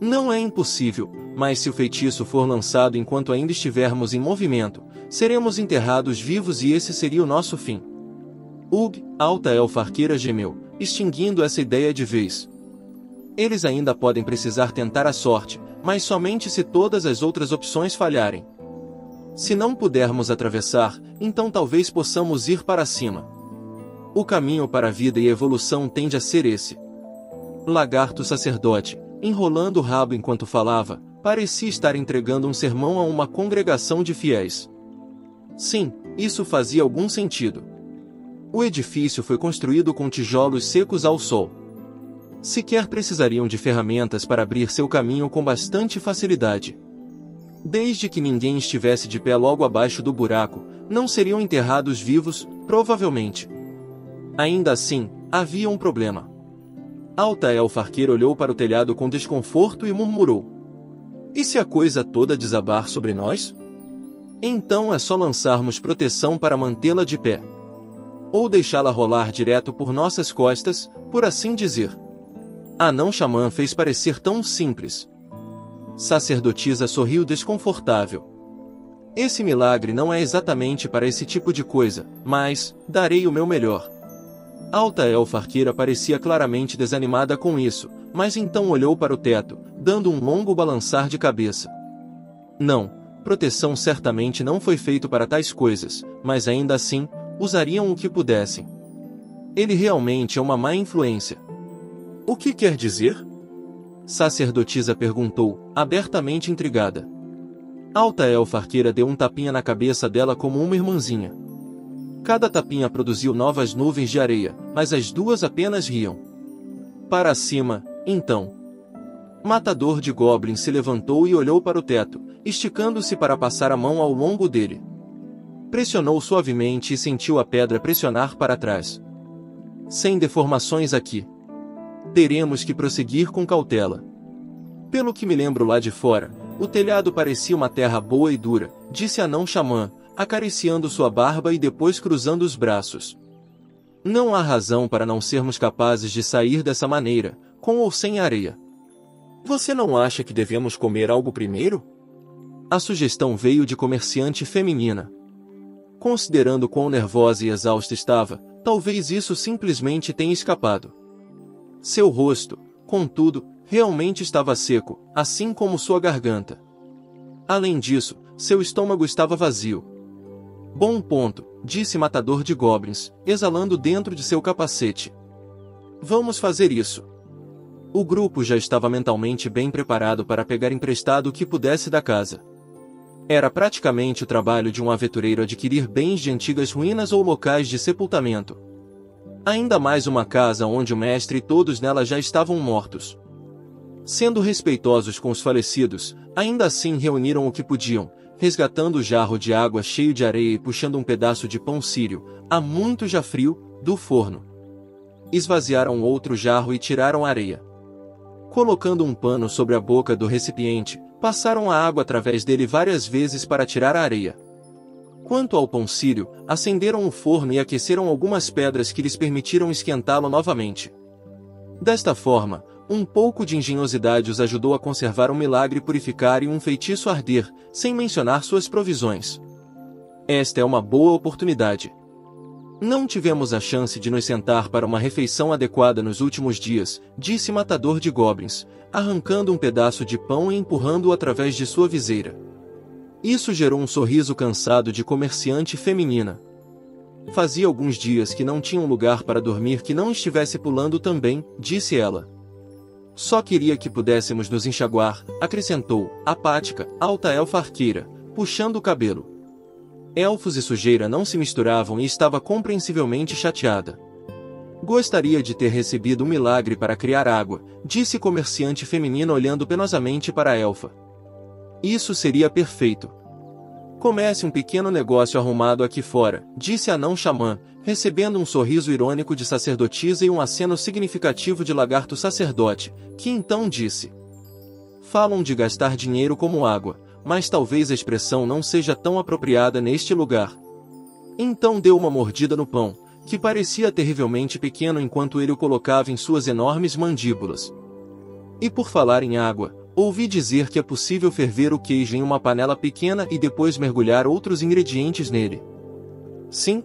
Não é impossível, mas se o feitiço for lançado enquanto ainda estivermos em movimento, seremos enterrados vivos e esse seria o nosso fim. Ugh, Alta Elfa Arqueira gemeu, extinguindo essa ideia de vez. Eles ainda podem precisar tentar a sorte, mas somente se todas as outras opções falharem. Se não pudermos atravessar, então talvez possamos ir para cima. O caminho para a vida e a evolução tende a ser esse. Lagarto sacerdote, enrolando o rabo enquanto falava, parecia estar entregando um sermão a uma congregação de fiéis. Sim, isso fazia algum sentido. O edifício foi construído com tijolos secos ao sol. Sequer precisariam de ferramentas para abrir seu caminho com bastante facilidade. Desde que ninguém estivesse de pé logo abaixo do buraco, não seriam enterrados vivos, provavelmente. Ainda assim, havia um problema. Alta Elfa Arqueira olhou para o telhado com desconforto e murmurou. E se a coisa toda desabar sobre nós? Então é só lançarmos proteção para mantê-la de pé. Ou deixá-la rolar direto por nossas costas, por assim dizer. Anão Xamã fez parecer tão simples. Sacerdotisa sorriu desconfortável. Esse milagre não é exatamente para esse tipo de coisa, mas darei o meu melhor. Alta Elfa Arqueira parecia claramente desanimada com isso, mas então olhou para o teto, dando um longo balançar de cabeça. Não, proteção certamente não foi feito para tais coisas, mas ainda assim, usariam o que pudessem. Ele realmente é uma má influência. O que quer dizer? Sacerdotisa perguntou, abertamente intrigada. Alta Elfa Arqueira deu um tapinha na cabeça dela como uma irmãzinha. Cada tapinha produziu novas nuvens de areia, mas as duas apenas riam. Para cima, então. Matador de Goblins se levantou e olhou para o teto, esticando-se para passar a mão ao longo dele. Pressionou suavemente e sentiu a pedra pressionar para trás. Sem deformações aqui. Teremos que prosseguir com cautela. Pelo que me lembro lá de fora, O telhado parecia uma terra boa e dura, disse Anão Xamã, acariciando sua barba e depois cruzando os braços. Não há razão para não sermos capazes de sair dessa maneira, com ou sem areia. Você não acha que devemos comer algo primeiro? A sugestão veio de comerciante feminina. Considerando quão nervosa e exausta estava, talvez isso simplesmente tenha escapado. Seu rosto, contudo, realmente estava seco, assim como sua garganta. Além disso, seu estômago estava vazio. Bom ponto, disse Matador de Goblins, exalando dentro de seu capacete. Vamos fazer isso. O grupo já estava mentalmente bem preparado para pegar emprestado o que pudesse da casa. Era praticamente o trabalho de um aventureiro adquirir bens de antigas ruínas ou locais de sepultamento. Ainda mais uma casa onde o mestre e todos nela já estavam mortos. Sendo respeitosos com os falecidos, ainda assim reuniram o que podiam, resgatando o jarro de água cheio de areia e puxando um pedaço de pão sírio, há muito já frio, do forno. Esvaziaram outro jarro e tiraram a areia. Colocando um pano sobre a boca do recipiente, passaram a água através dele várias vezes para tirar a areia. Quanto ao pão sírio, acenderam o forno e aqueceram algumas pedras que lhes permitiram esquentá-lo novamente. Desta forma, um pouco de engenhosidade os ajudou a conservar um milagre purificar e um feitiço arder, sem mencionar suas provisões. Esta é uma boa oportunidade. Não tivemos a chance de nos sentar para uma refeição adequada nos últimos dias, disse Matador de Goblins, arrancando um pedaço de pão e empurrando-o através de sua viseira. Isso gerou um sorriso cansado de comerciante feminina. Fazia alguns dias que não tinha um lugar para dormir que não estivesse pulando também, disse ela. Só queria que pudéssemos nos enxaguar, acrescentou, apática, alta elfa arqueira, puxando o cabelo. Elfos e sujeira não se misturavam e estava compreensivelmente chateada. Gostaria de ter recebido um milagre para criar água, disse comerciante feminina olhando penosamente para a elfa. Isso seria perfeito. Comece um pequeno negócio arrumado aqui fora, disse Anão Xamã, recebendo um sorriso irônico de sacerdotisa e um aceno significativo de lagarto sacerdote, que então disse: falam de gastar dinheiro como água, mas talvez a expressão não seja tão apropriada neste lugar. Então deu uma mordida no pão, que parecia terrivelmente pequeno enquanto ele o colocava em suas enormes mandíbulas. E por falar em água, ouvi dizer que é possível ferver o queijo em uma panela pequena e depois mergulhar outros ingredientes nele. Sim?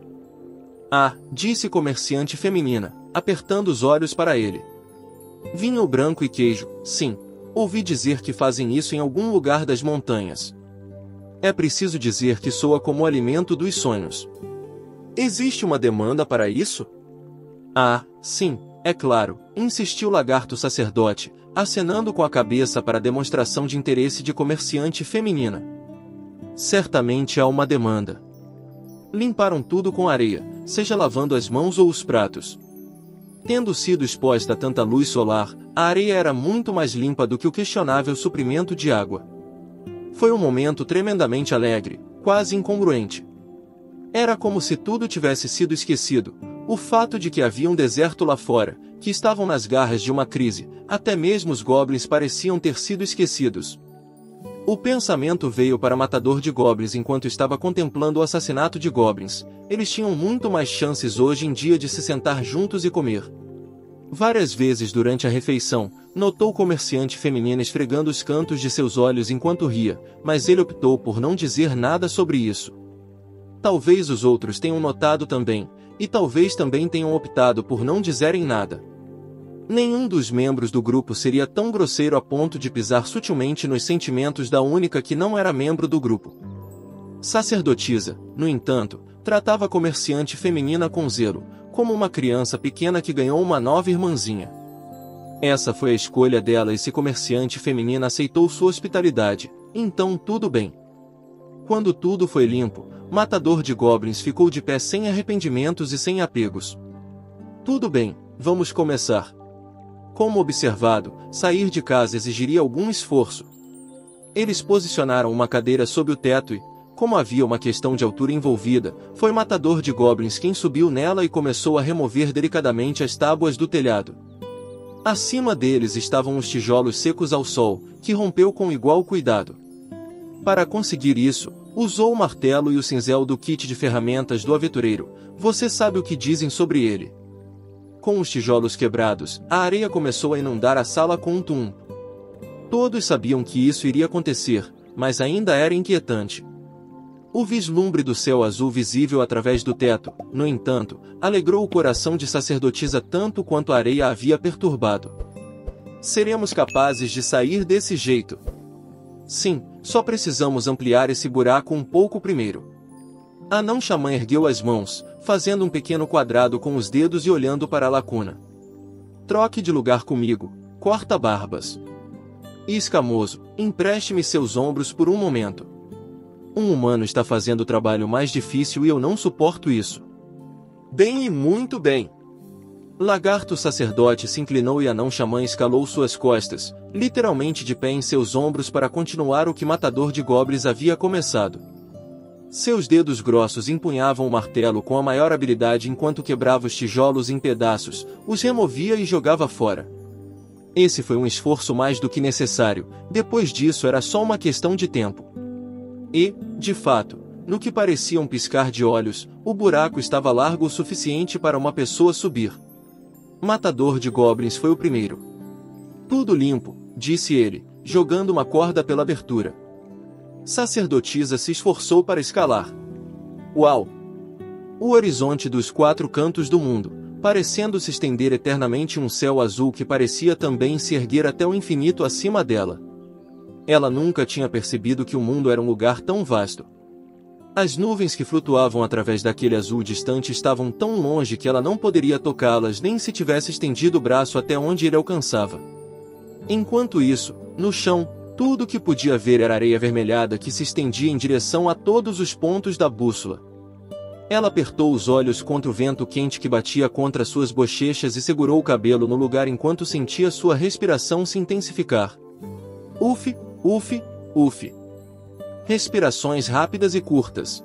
Ah, disse comerciante feminina, apertando os olhos para ele. Vinho branco e queijo, sim. Ouvi dizer que fazem isso em algum lugar das montanhas. É preciso dizer que soa como o alimento dos sonhos. Existe uma demanda para isso? Ah, sim, é claro, insistiu o lagarto sacerdote, acenando com a cabeça para demonstração de interesse de comerciante feminina. Certamente há uma demanda. Limparam tudo com areia, seja lavando as mãos ou os pratos. Tendo sido exposta a tanta luz solar, a areia era muito mais limpa do que o questionável suprimento de água. Foi um momento tremendamente alegre, quase incongruente. Era como se tudo tivesse sido esquecido, o fato de que havia um deserto lá fora, que estavam nas garras de uma crise, até mesmo os goblins pareciam ter sido esquecidos. O pensamento veio para Matador de Goblins enquanto estava contemplando o assassinato de goblins. Eles tinham muito mais chances hoje em dia de se sentar juntos e comer. Várias vezes durante a refeição, notou o comerciante feminina esfregando os cantos de seus olhos enquanto ria, mas ele optou por não dizer nada sobre isso. Talvez os outros tenham notado também, e talvez também tenham optado por não dizerem nada. Nenhum dos membros do grupo seria tão grosseiro a ponto de pisar sutilmente nos sentimentos da única que não era membro do grupo. Sacerdotisa, no entanto, tratava a comerciante feminina com zelo, como uma criança pequena que ganhou uma nova irmãzinha. Essa foi a escolha dela e se comerciante feminina aceitou sua hospitalidade, então tudo bem. Quando tudo foi limpo, Matador de Goblins ficou de pé sem arrependimentos e sem apegos. Tudo bem, vamos começar. Como observado, sair de casa exigiria algum esforço. Eles posicionaram uma cadeira sob o teto e, como havia uma questão de altura envolvida, foi Matador de Goblins quem subiu nela e começou a remover delicadamente as tábuas do telhado. Acima deles estavam os tijolos secos ao sol, que rompeu com igual cuidado. Para conseguir isso, usou o martelo e o cinzel do kit de ferramentas do aventureiro. Você sabe o que dizem sobre ele. Com os tijolos quebrados, a areia começou a inundar a sala com um tum. Todos sabiam que isso iria acontecer, mas ainda era inquietante. O vislumbre do céu azul visível através do teto, no entanto, alegrou o coração de sacerdotisa tanto quanto a areia a havia perturbado. Seremos capazes de sair desse jeito. Sim, só precisamos ampliar esse buraco um pouco primeiro. A anão xamã ergueu as mãos, fazendo um pequeno quadrado com os dedos e olhando para a lacuna. Troque de lugar comigo, corta-barbas. E escamoso, empreste-me seus ombros por um momento. Um humano está fazendo o trabalho mais difícil e eu não suporto isso. Bem e muito bem. Lagarto sacerdote se inclinou e anão xamã escalou suas costas, literalmente de pé em seus ombros para continuar o que matador de goblins havia começado. Seus dedos grossos empunhavam o martelo com a maior habilidade enquanto quebrava os tijolos em pedaços, os removia e jogava fora. Esse foi um esforço mais do que necessário, depois disso era só uma questão de tempo. E, de fato, no que parecia um piscar de olhos, o buraco estava largo o suficiente para uma pessoa subir. Matador de goblins foi o primeiro. Tudo limpo, disse ele, jogando uma corda pela abertura. Sacerdotisa se esforçou para escalar. Uau! O horizonte dos quatro cantos do mundo, parecendo se estender eternamente um céu azul que parecia também se erguer até o infinito acima dela. Ela nunca tinha percebido que o mundo era um lugar tão vasto. As nuvens que flutuavam através daquele azul distante estavam tão longe que ela não poderia tocá-las nem se tivesse estendido o braço até onde ele alcançava. Enquanto isso, no chão, tudo o que podia ver era areia avermelhada que se estendia em direção a todos os pontos da bússola. Ela apertou os olhos contra o vento quente que batia contra suas bochechas e segurou o cabelo no lugar enquanto sentia sua respiração se intensificar. Uf, uf, uf. Respirações rápidas e curtas.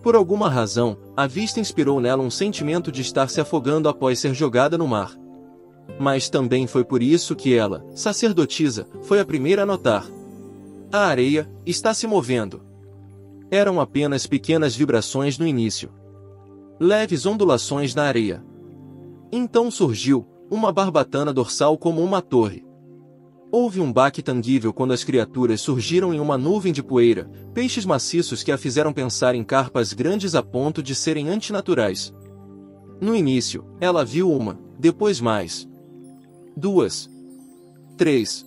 Por alguma razão, a vista inspirou nela um sentimento de estar se afogando após ser jogada no mar. Mas também foi por isso que ela, sacerdotisa, foi a primeira a notar. A areia está se movendo. Eram apenas pequenas vibrações no início. Leves ondulações na areia. Então surgiu uma barbatana dorsal como uma torre. Houve um baque tangível quando as criaturas surgiram em uma nuvem de poeira, peixes maciços que a fizeram pensar em carpas grandes a ponto de serem antinaturais. No início, ela viu uma, depois mais. 2. 3.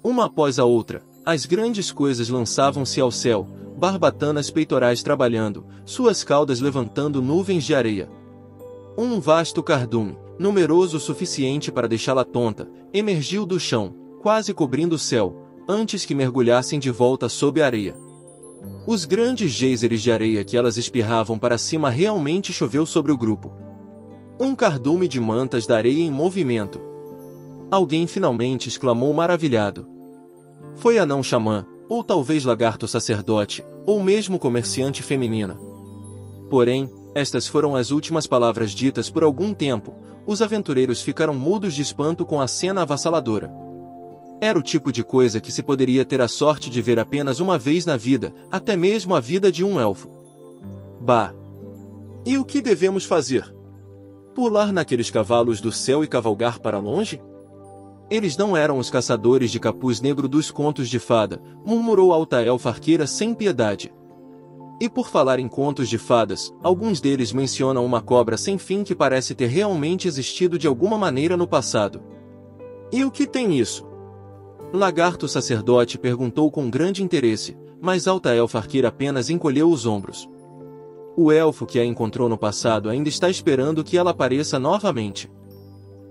Uma após a outra, as grandes coisas lançavam-se ao céu, barbatanas peitorais trabalhando, suas caudas levantando nuvens de areia. Um vasto cardume, numeroso o suficiente para deixá-la tonta, emergiu do chão, quase cobrindo o céu, antes que mergulhassem de volta sob a areia. Os grandes geysers de areia que elas espirravam para cima realmente choveu sobre o grupo. Um cardume de mantas da areia em movimento. Alguém finalmente exclamou maravilhado. Foi anão xamã, ou talvez lagarto sacerdote, ou mesmo comerciante feminina. Porém, estas foram as últimas palavras ditas por algum tempo. Os aventureiros ficaram mudos de espanto com a cena avassaladora. Era o tipo de coisa que se poderia ter a sorte de ver apenas uma vez na vida, até mesmo a vida de um elfo. Bah! E o que devemos fazer? Pular naqueles cavalos do céu e cavalgar para longe? Eles não eram os caçadores de capuz negro dos contos de fada, murmurou a alta elfa arqueira sem piedade. E por falar em contos de fadas, alguns deles mencionam uma cobra sem fim que parece ter realmente existido de alguma maneira no passado. E o que tem isso? Lagarto sacerdote perguntou com grande interesse, mas alta elfa arqueira apenas encolheu os ombros. O elfo que a encontrou no passado ainda está esperando que ela apareça novamente.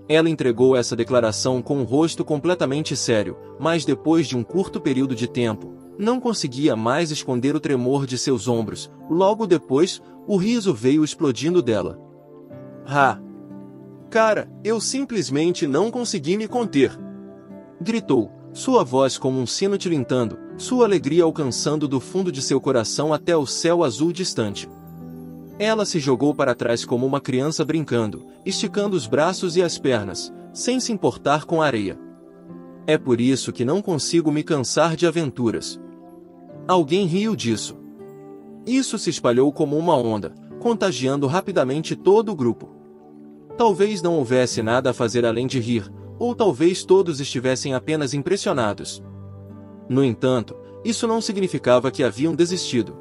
Ela entregou essa declaração com um rosto completamente sério, mas depois de um curto período de tempo, não conseguia mais esconder o tremor de seus ombros. Logo depois, o riso veio explodindo dela. Ah! Cara, eu simplesmente não consegui me conter! Gritou, sua voz como um sino tilintando, sua alegria alcançando do fundo de seu coração até o céu azul distante. Ela se jogou para trás como uma criança brincando, esticando os braços e as pernas, sem se importar com a areia. É por isso que não consigo me cansar de aventuras. Alguém riu disso. Isso se espalhou como uma onda, contagiando rapidamente todo o grupo. Talvez não houvesse nada a fazer além de rir, ou talvez todos estivessem apenas impressionados. No entanto, isso não significava que haviam desistido.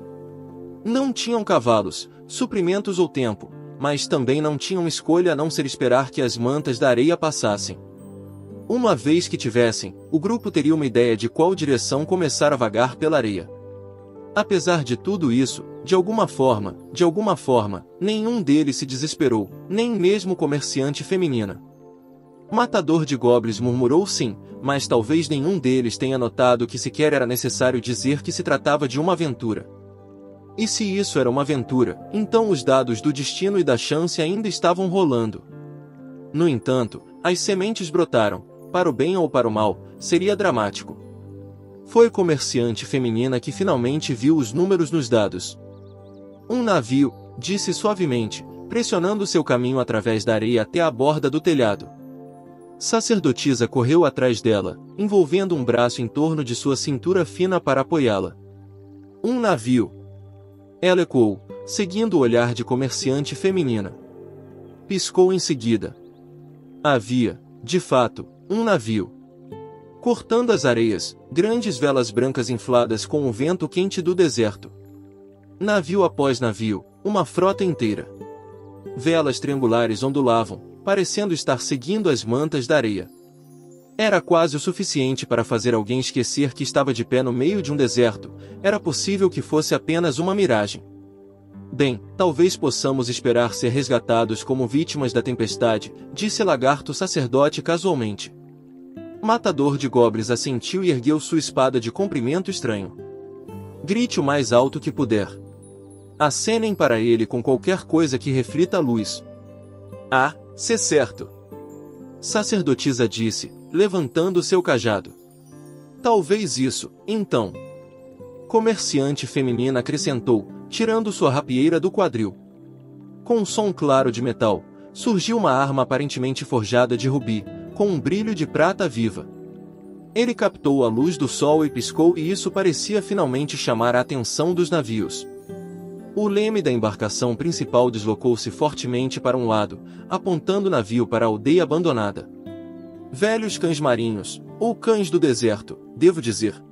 Não tinham cavalos, suprimentos ou tempo, mas também não tinham escolha a não ser esperar que as mantas da areia passassem. Uma vez que tivessem, o grupo teria uma ideia de qual direção começar a vagar pela areia. Apesar de tudo isso, de alguma forma, nenhum deles se desesperou, nem mesmo comerciante feminina. Matador de goblins murmurou sim, mas talvez nenhum deles tenha notado que sequer era necessário dizer que se tratava de uma aventura. E se isso era uma aventura, então os dados do destino e da chance ainda estavam rolando. No entanto, as sementes brotaram, para o bem ou para o mal, seria dramático. Foi comerciante feminina que finalmente viu os números nos dados. Um navio, disse suavemente, pressionando seu caminho através da areia até a borda do telhado. Sacerdotisa correu atrás dela, envolvendo um braço em torno de sua cintura fina para apoiá-la. Um navio. Ela ecoou, seguindo o olhar de comerciante feminina. Piscou em seguida. Havia, de fato, um navio. Cortando as areias, grandes velas brancas infladas com o vento quente do deserto. Navio após navio, uma frota inteira. Velas triangulares ondulavam, parecendo estar seguindo as mantas da areia. Era quase o suficiente para fazer alguém esquecer que estava de pé no meio de um deserto, era possível que fosse apenas uma miragem. Bem, talvez possamos esperar ser resgatados como vítimas da tempestade, disse Lagarto Sacerdote casualmente. Matador de goblins assentiu e ergueu sua espada de comprimento estranho. Grite o mais alto que puder. Acenem para ele com qualquer coisa que reflita a luz. Ah, se certo. Sacerdotisa disse, levantando seu cajado. Talvez isso, então. Comerciante feminina acrescentou, tirando sua rapieira do quadril. Com um som claro de metal, surgiu uma arma aparentemente forjada de rubi, com um brilho de prata viva. Ele captou a luz do sol e piscou e isso parecia finalmente chamar a atenção dos navios. O leme da embarcação principal deslocou-se fortemente para um lado, apontando o navio para a aldeia abandonada. Velhos cães marinhos, ou cães do deserto, devo dizer.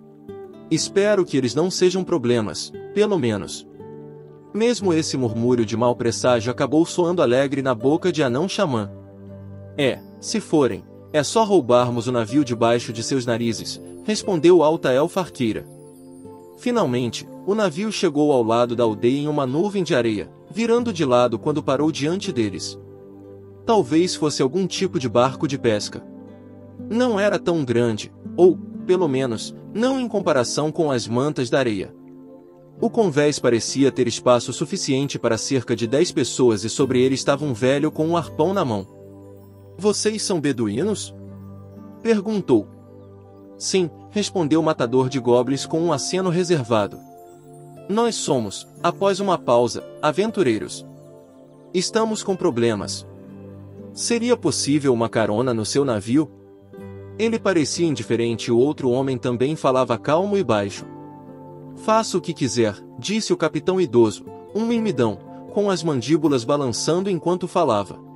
Espero que eles não sejam problemas, pelo menos. Mesmo esse murmúrio de mau presságio acabou soando alegre na boca de Anão Xamã. Se forem, é só roubarmos o navio debaixo de seus narizes, respondeu Alta Elfa Arqueira. Finalmente, o navio chegou ao lado da aldeia em uma nuvem de areia, virando de lado quando parou diante deles. Talvez fosse algum tipo de barco de pesca. Não era tão grande, ou, pelo menos, não em comparação com as mantas da areia. O convés parecia ter espaço suficiente para cerca de 10 pessoas e sobre ele estava um velho com um arpão na mão. Vocês são beduínos? Perguntou. Sim, respondeu o matador de goblins com um aceno reservado. Nós somos, após uma pausa, aventureiros. Estamos com problemas. Seria possível uma carona no seu navio? Ele parecia indiferente e o outro homem também falava calmo e baixo. Faça o que quiser, disse o capitão idoso, um mirmidão, com as mandíbulas balançando enquanto falava.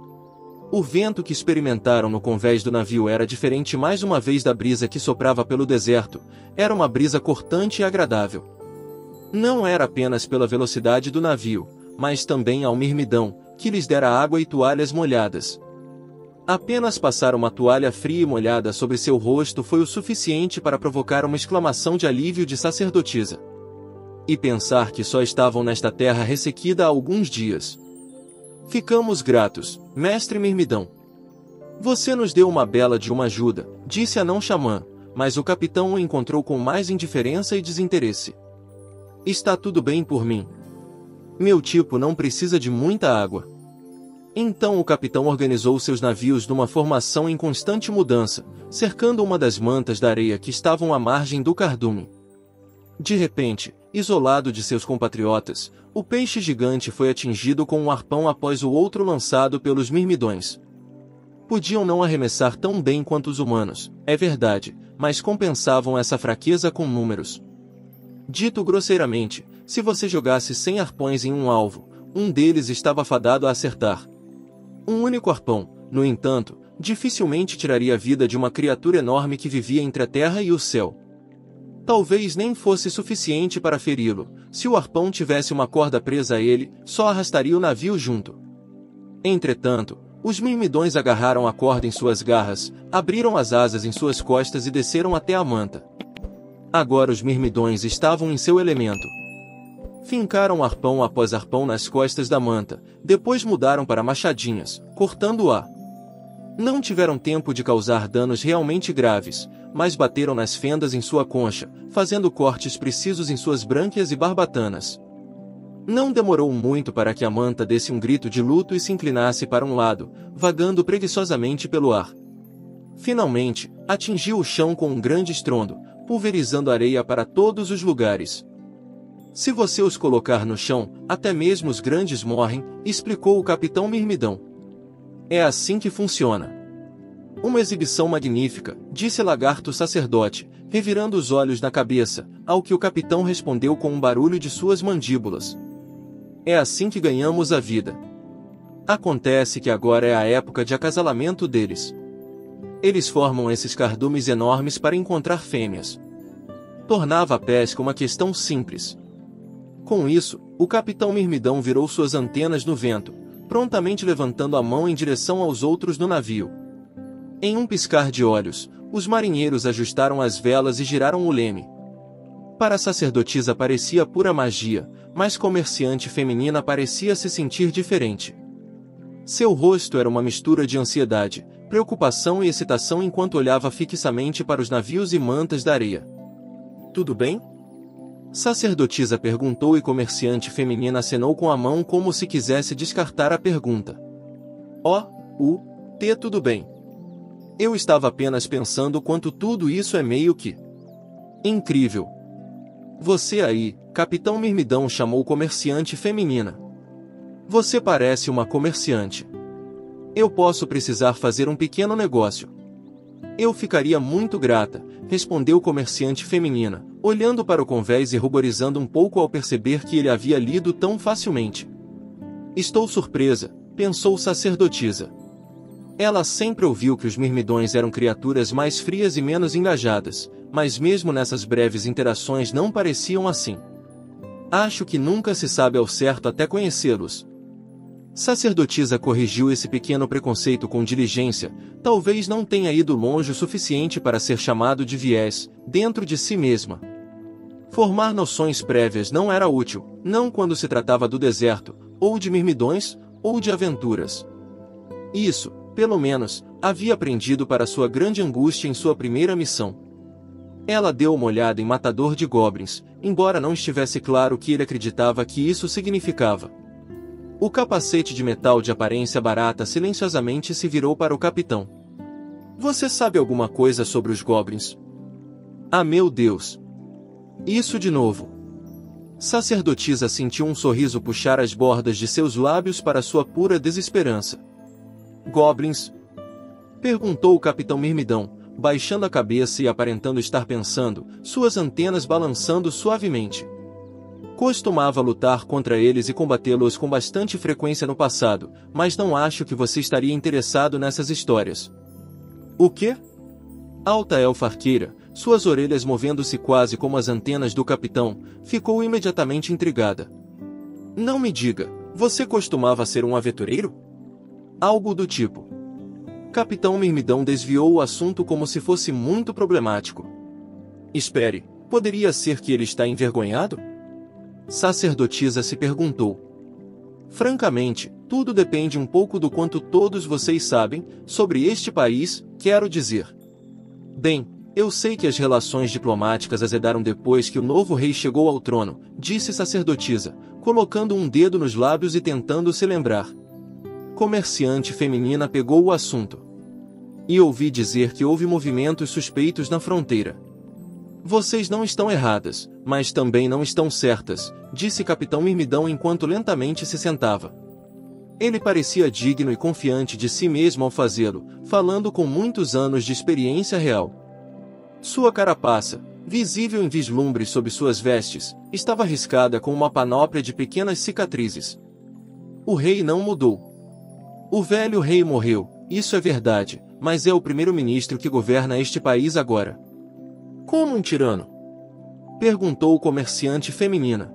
O vento que experimentaram no convés do navio era diferente mais uma vez da brisa que soprava pelo deserto, era uma brisa cortante e agradável. Não era apenas pela velocidade do navio, mas também ao mirmidão, que lhes dera água e toalhas molhadas. Apenas passar uma toalha fria e molhada sobre seu rosto foi o suficiente para provocar uma exclamação de alívio de sacerdotisa. E pensar que só estavam nesta terra ressequida há alguns dias. Ficamos gratos, mestre Mirmidão. Você nos deu uma bela de uma ajuda, disse Anão Xamã, mas o capitão o encontrou com mais indiferença e desinteresse. Está tudo bem por mim. Meu tipo não precisa de muita água. Então o capitão organizou seus navios numa formação em constante mudança, cercando uma das mantas da areia que estavam à margem do cardume. De repente, isolado de seus compatriotas, o peixe gigante foi atingido com um arpão após o outro lançado pelos mirmidões. Podiam não arremessar tão bem quanto os humanos, é verdade, mas compensavam essa fraqueza com números. Dito grosseiramente, se você jogasse 100 arpões em um alvo, um deles estava fadado a acertar. Um único arpão, no entanto, dificilmente tiraria a vida de uma criatura enorme que vivia entre a terra e o céu. Talvez nem fosse suficiente para feri-lo. Se o arpão tivesse uma corda presa a ele, só arrastaria o navio junto. Entretanto, os mirmidões agarraram a corda em suas garras, abriram as asas em suas costas e desceram até a manta. Agora os mirmidões estavam em seu elemento. Fincaram arpão após arpão nas costas da manta, depois mudaram para machadinhas, cortando-a. Não tiveram tempo de causar danos realmente graves, mas bateram nas fendas em sua concha, fazendo cortes precisos em suas brânquias e barbatanas. Não demorou muito para que a manta desse um grito de luto e se inclinasse para um lado, vagando preguiçosamente pelo ar. Finalmente, atingiu o chão com um grande estrondo, pulverizando areia para todos os lugares. Se você os colocar no chão, até mesmo os grandes morrem, explicou o capitão Mirmidão. É assim que funciona. Uma exibição magnífica, disse Lagarto Sacerdote, revirando os olhos na cabeça, ao que o capitão respondeu com um barulho de suas mandíbulas. É assim que ganhamos a vida. Acontece que agora é a época de acasalamento deles. Eles formam esses cardumes enormes para encontrar fêmeas. Tornava a pesca uma questão simples. Com isso, o capitão Mirmidão virou suas antenas no vento, prontamente levantando a mão em direção aos outros no navio. Em um piscar de olhos, os marinheiros ajustaram as velas e giraram o leme. Para a sacerdotisa parecia pura magia, mas comerciante feminina parecia se sentir diferente. Seu rosto era uma mistura de ansiedade, preocupação e excitação enquanto olhava fixamente para os navios e mantas da areia. Tudo bem? Sacerdotisa perguntou e comerciante feminina acenou com a mão como se quisesse descartar a pergunta. Tudo bem. Eu estava apenas pensando quanto tudo isso é meio que incrível. Você aí, Capitão Mirmidão, chamou comerciante feminina. Você parece uma comerciante. Eu posso precisar fazer um pequeno negócio. Eu ficaria muito grata, respondeu comerciante feminina, olhando para o convés e ruborizando um pouco ao perceber que ele havia lido tão facilmente. Estou surpresa, pensou sacerdotisa. Ela sempre ouviu que os mirmidões eram criaturas mais frias e menos engajadas, mas mesmo nessas breves interações não pareciam assim. Acho que nunca se sabe ao certo até conhecê-los. Sacerdotisa corrigiu esse pequeno preconceito com diligência, talvez não tenha ido longe o suficiente para ser chamado de viés, dentro de si mesma. Formar noções prévias não era útil, não quando se tratava do deserto, ou de mirmidões, ou de aventuras. Isso, pelo menos, havia aprendido para sua grande angústia em sua primeira missão. Ela deu uma olhada em Matador de Goblins, embora não estivesse claro o que ele acreditava que isso significava. O capacete de metal de aparência barata silenciosamente se virou para o capitão. Você sabe alguma coisa sobre os goblins? Ah, meu Deus! Isso de novo! Sacerdotisa sentiu um sorriso puxar as bordas de seus lábios para sua pura desesperança. Goblins? Perguntou o capitão Mirmidão, baixando a cabeça e aparentando estar pensando, suas antenas balançando suavemente. Costumava lutar contra eles e combatê-los com bastante frequência no passado, mas não acho que você estaria interessado nessas histórias. O quê? Alta elfa arqueira, suas orelhas movendo-se quase como as antenas do capitão, ficou imediatamente intrigada. Não me diga, você costumava ser um aventureiro? Algo do tipo. Capitão Mirmidão desviou o assunto como se fosse muito problemático. Espere, poderia ser que ele está envergonhado? Sacerdotisa se perguntou. Francamente, tudo depende um pouco do quanto todos vocês sabem sobre este país, quero dizer. Bem, eu sei que as relações diplomáticas azedaram depois que o novo rei chegou ao trono, disse sacerdotisa, colocando um dedo nos lábios e tentando se lembrar. Comerciante feminina pegou o assunto. E ouvi dizer que houve movimentos suspeitos na fronteira. Vocês não estão erradas, mas também não estão certas, disse Capitão Mirmidão enquanto lentamente se sentava. Ele parecia digno e confiante de si mesmo ao fazê-lo, falando com muitos anos de experiência real. Sua carapaça, visível em vislumbre sob suas vestes, estava riscada com uma panóplia de pequenas cicatrizes. O rei não mudou. O velho rei morreu, isso é verdade, mas é o primeiro-ministro que governa este país agora. Como um tirano? Perguntou o comerciante feminina.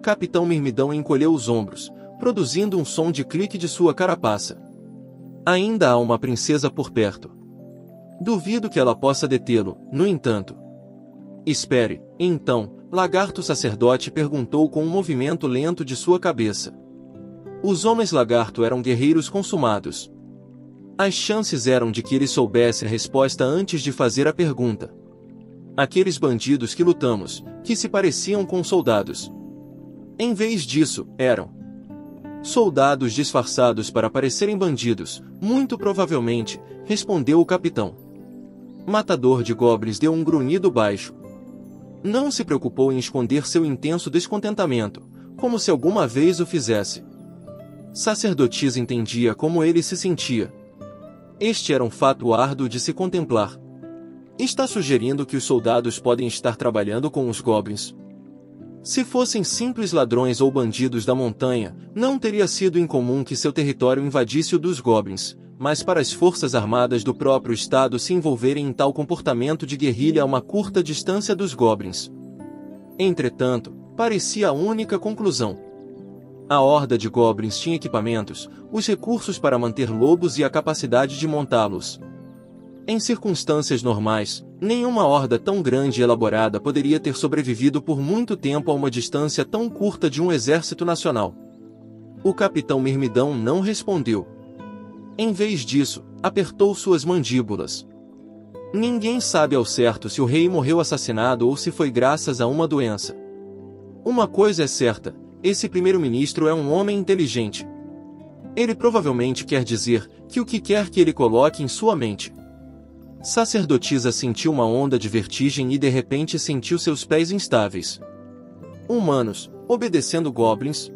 Capitão Mirmidão encolheu os ombros, produzindo um som de clique de sua carapaça. Ainda há uma princesa por perto. Duvido que ela possa detê-lo, no entanto. Espere, então, Lagarto Sacerdote perguntou com um movimento lento de sua cabeça. Os homens lagarto eram guerreiros consumados. As chances eram de que ele soubesse a resposta antes de fazer a pergunta. Aqueles bandidos que lutamos, que se pareciam com soldados. Em vez disso, eram soldados disfarçados para parecerem bandidos, muito provavelmente, respondeu o capitão. Matador de goblins deu um grunhido baixo. Não se preocupou em esconder seu intenso descontentamento, como se alguma vez o fizesse. Sacerdotisa entendia como ele se sentia. Este era um fato árduo de se contemplar. Está sugerindo que os soldados podem estar trabalhando com os goblins. Se fossem simples ladrões ou bandidos da montanha, não teria sido incomum que seu território invadisse o dos goblins, mas para as forças armadas do próprio estado se envolverem em tal comportamento de guerrilha a uma curta distância dos goblins. Entretanto, parecia a única conclusão. A horda de goblins tinha equipamentos, os recursos para manter lobos e a capacidade de montá-los. Em circunstâncias normais, nenhuma horda tão grande e elaborada poderia ter sobrevivido por muito tempo a uma distância tão curta de um exército nacional. O capitão Mirmidão não respondeu. Em vez disso, apertou suas mandíbulas. Ninguém sabe ao certo se o rei morreu assassinado ou se foi graças a uma doença. Uma coisa é certa, esse primeiro-ministro é um homem inteligente. Ele provavelmente quer dizer que o que quer que ele coloque em sua mente. Sacerdotisa sentiu uma onda de vertigem e de repente sentiu seus pés instáveis. Humanos, obedecendo goblins?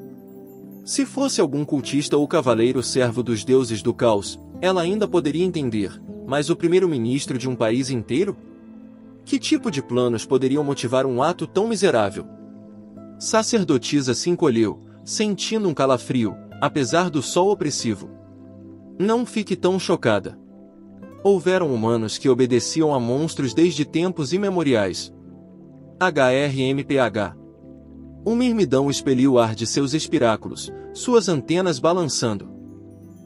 Se fosse algum cultista ou cavaleiro servo dos deuses do caos, ela ainda poderia entender, mas o primeiro-ministro de um país inteiro? Que tipo de planos poderiam motivar um ato tão miserável? Sacerdotisa se encolheu, sentindo um calafrio, apesar do sol opressivo. Não fique tão chocada. Houveram humanos que obedeciam a monstros desde tempos imemoriais. HRMPH. O mirmidão expeliu o ar de seus espiráculos, suas antenas balançando.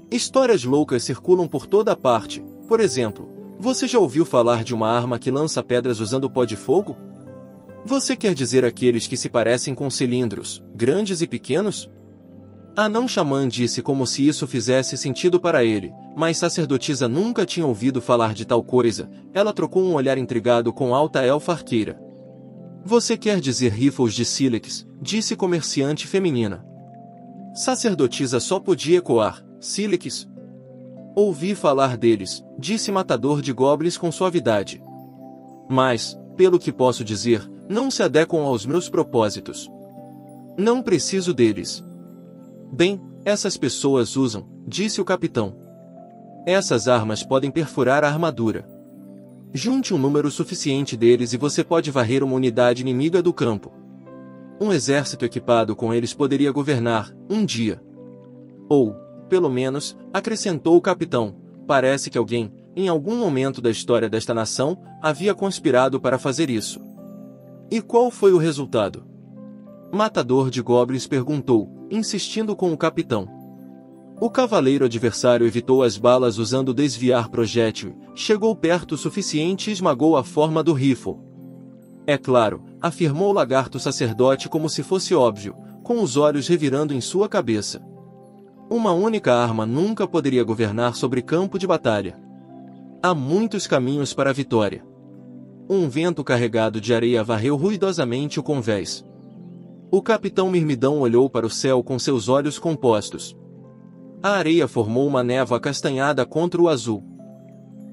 Histórias loucas circulam por toda parte. Por exemplo, você já ouviu falar de uma arma que lança pedras usando pó de fogo? Você quer dizer aqueles que se parecem com cilindros, grandes e pequenos? A não-xamã disse como se isso fizesse sentido para ele, mas sacerdotisa nunca tinha ouvido falar de tal coisa. Ela trocou um olhar intrigado com alta elfa arqueira. Você quer dizer rifles de sílex, disse comerciante feminina. Sacerdotisa só podia ecoar, sílex. Ouvi falar deles, disse matador de goblins com suavidade. Mas, pelo que posso dizer, não se adequam aos meus propósitos. Não preciso deles. Bem, essas pessoas usam, disse o capitão. Essas armas podem perfurar a armadura. Junte um número suficiente deles e você pode varrer uma unidade inimiga do campo. Um exército equipado com eles poderia governar, um dia. Ou, pelo menos, acrescentou o capitão, parece que alguém, em algum momento da história desta nação, havia conspirado para fazer isso. E qual foi o resultado? Matador de goblins perguntou, insistindo com o capitão. O cavaleiro adversário evitou as balas usando desviar projétil, chegou perto o suficiente e esmagou a forma do rifle. É claro, afirmou o lagarto sacerdote como se fosse óbvio, com os olhos revirando em sua cabeça. Uma única arma nunca poderia governar sobre campo de batalha. Há muitos caminhos para a vitória. Um vento carregado de areia varreu ruidosamente o convés. O capitão Mirmidão olhou para o céu com seus olhos compostos. A areia formou uma névoa acastanhada contra o azul.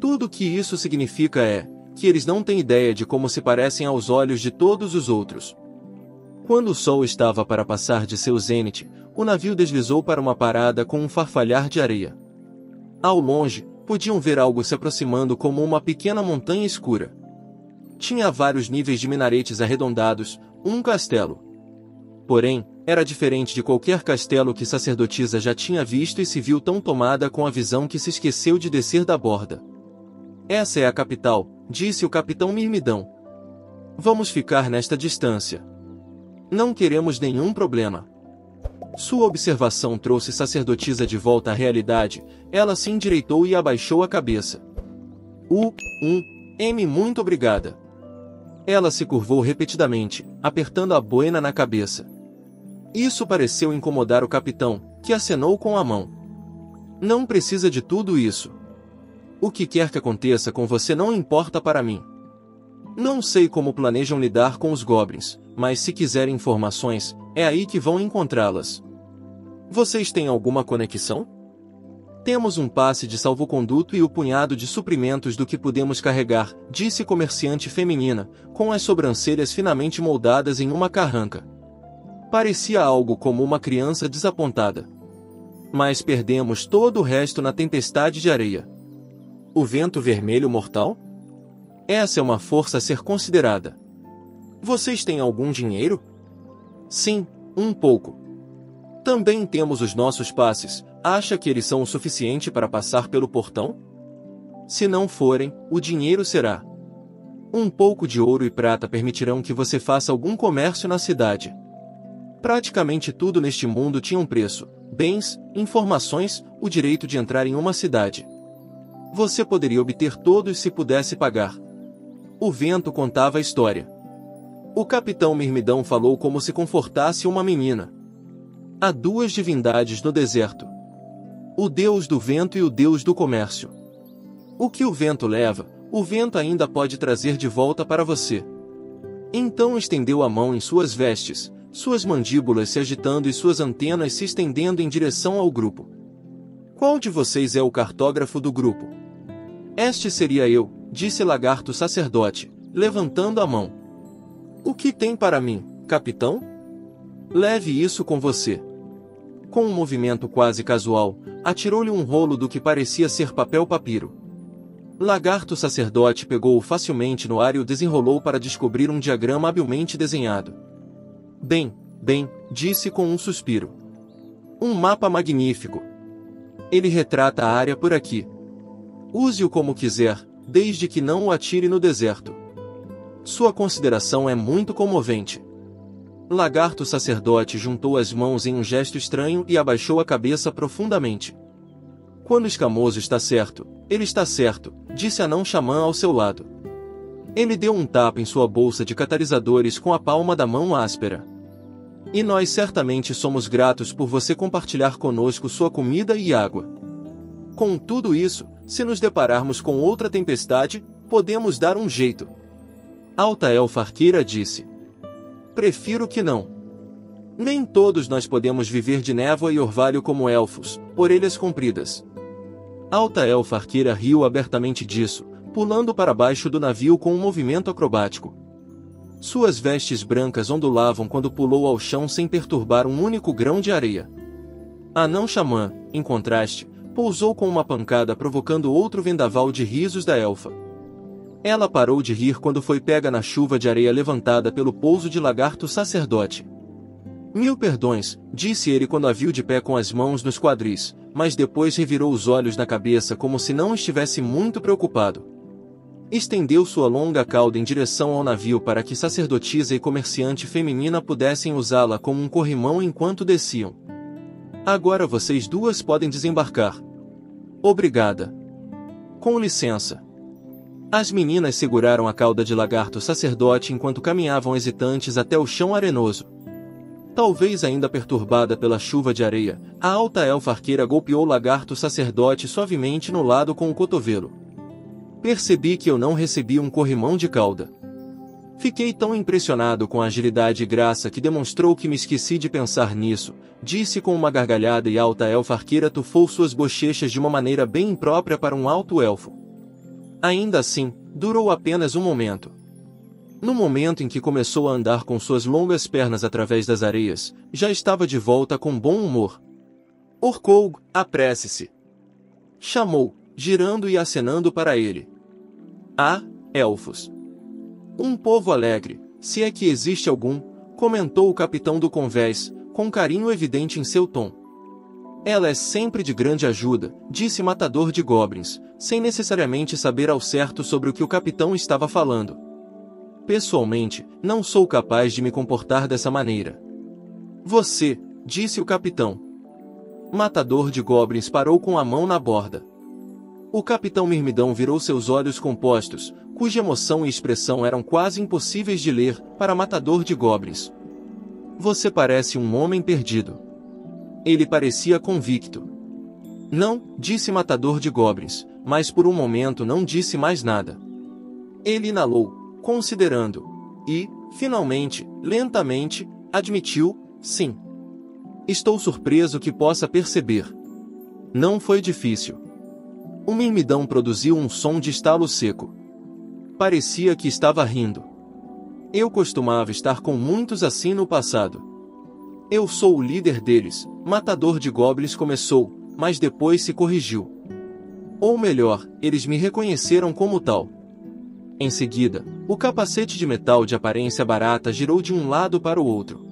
Tudo o que isso significa é que eles não têm ideia de como se parecem aos olhos de todos os outros. Quando o sol estava para passar de seu zênite, o navio deslizou para uma parada com um farfalhar de areia. Ao longe, podiam ver algo se aproximando como uma pequena montanha escura. Tinha vários níveis de minaretes arredondados, um castelo. Porém, era diferente de qualquer castelo que sacerdotisa já tinha visto e se viu tão tomada com a visão que se esqueceu de descer da borda. Essa é a capital, disse o capitão Mirmidão. Vamos ficar nesta distância. Não queremos nenhum problema. Sua observação trouxe sacerdotisa de volta à realidade, ela se endireitou e abaixou a cabeça. Muito obrigada. Ela se curvou repetidamente, apertando a boina na cabeça. Isso pareceu incomodar o capitão, que acenou com a mão. Não precisa de tudo isso. O que quer que aconteça com você não importa para mim. Não sei como planejam lidar com os goblins, mas se quiserem informações, é aí que vão encontrá-las. Vocês têm alguma conexão? Temos um passe de salvo-conduto e o punhado de suprimentos do que podemos carregar, disse comerciante feminina, com as sobrancelhas finamente moldadas em uma carranca. Parecia algo como uma criança desapontada. Mas perdemos todo o resto na tempestade de areia. O vento vermelho mortal? Essa é uma força a ser considerada. Vocês têm algum dinheiro? Sim, um pouco. Também temos os nossos passes. Acha que eles são o suficiente para passar pelo portão? Se não forem, o dinheiro será. Um pouco de ouro e prata permitirão que você faça algum comércio na cidade. Praticamente tudo neste mundo tinha um preço: bens, informações, o direito de entrar em uma cidade. Você poderia obter todos se pudesse pagar. O vento contava a história. O capitão Mirmidão falou como se confortasse uma menina. Há duas divindades no deserto: o deus do vento e o deus do comércio. O que o vento leva, o vento ainda pode trazer de volta para você. Então estendeu a mão em suas vestes, suas mandíbulas se agitando e suas antenas se estendendo em direção ao grupo. Qual de vocês é o cartógrafo do grupo? Este seria eu, disse Lagarto Sacerdote, levantando a mão. O que tem para mim, capitão? Leve isso com você. Com um movimento quase casual, atirou-lhe um rolo do que parecia ser papel papiro. Lagarto Sacerdote pegou-o facilmente no ar e o desenrolou para descobrir um diagrama habilmente desenhado. Bem, disse com um suspiro. Um mapa magnífico. Ele retrata a área por aqui. Use-o como quiser, desde que não o atire no deserto. Sua consideração é muito comovente. Lagarto Sacerdote juntou as mãos em um gesto estranho e abaixou a cabeça profundamente. Quando o escamoso está certo, ele está certo, disse Anão Xamã ao seu lado. Ele deu um tapa em sua bolsa de catalisadores com a palma da mão áspera. E nós certamente somos gratos por você compartilhar conosco sua comida e água. Com tudo isso, se nos depararmos com outra tempestade, podemos dar um jeito. Alta Elfa Arqueira disse. Prefiro que não. Nem todos nós podemos viver de névoa e orvalho como elfos, orelhas compridas. Alta Elfa Arqueira riu abertamente disso, pulando para baixo do navio com um movimento acrobático. Suas vestes brancas ondulavam quando pulou ao chão sem perturbar um único grão de areia. Anão Xamã, em contraste, pousou com uma pancada provocando outro vendaval de risos da elfa. Ela parou de rir quando foi pega na chuva de areia levantada pelo pouso de Lagarto Sacerdote. Mil perdões, disse ele quando a viu de pé com as mãos nos quadris, mas depois revirou os olhos na cabeça como se não estivesse muito preocupado. Estendeu sua longa cauda em direção ao navio para que sacerdotisa e comerciante feminina pudessem usá-la como um corrimão enquanto desciam. Agora vocês duas podem desembarcar. Obrigada. Com licença. As meninas seguraram a cauda de Lagarto Sacerdote enquanto caminhavam hesitantes até o chão arenoso. Talvez ainda perturbada pela chuva de areia, a alta elfa arqueira golpeou Lagarto Sacerdote suavemente no lado com o cotovelo. Percebi que eu não recebi um corrimão de cauda. Fiquei tão impressionado com a agilidade e graça que demonstrou que me esqueci de pensar nisso, disse com uma gargalhada e a alta elfa arqueira tufou suas bochechas de uma maneira bem imprópria para um alto elfo. Ainda assim, durou apenas um momento. No momento em que começou a andar com suas longas pernas através das areias, já estava de volta com bom humor. Orkoug, apresse-se! Chamou, girando e acenando para ele. Ah, elfos! Um povo alegre, se é que existe algum, comentou o capitão do convés, com carinho evidente em seu tom. Ela é sempre de grande ajuda, disse Matador de Goblins, sem necessariamente saber ao certo sobre o que o capitão estava falando. Pessoalmente, não sou capaz de me comportar dessa maneira. Você, disse o capitão. Matador de Goblins parou com a mão na borda. O capitão Mirmidão virou seus olhos compostos, cuja emoção e expressão eram quase impossíveis de ler, para Matador de Goblins. Você parece um homem perdido. Ele parecia convicto. Não, disse Matador de Goblins, mas por um momento não disse mais nada. Ele inalou, considerando, e, finalmente, lentamente, admitiu, sim. Estou surpreso que possa perceber. Não foi difícil. O Mirmidão produziu um som de estalo seco. Parecia que estava rindo. Eu costumava estar com muitos assim no passado. Eu sou o líder deles, Matador de Goblins começou, mas depois se corrigiu. Ou melhor, eles me reconheceram como tal. Em seguida, o capacete de metal de aparência barata girou de um lado para o outro.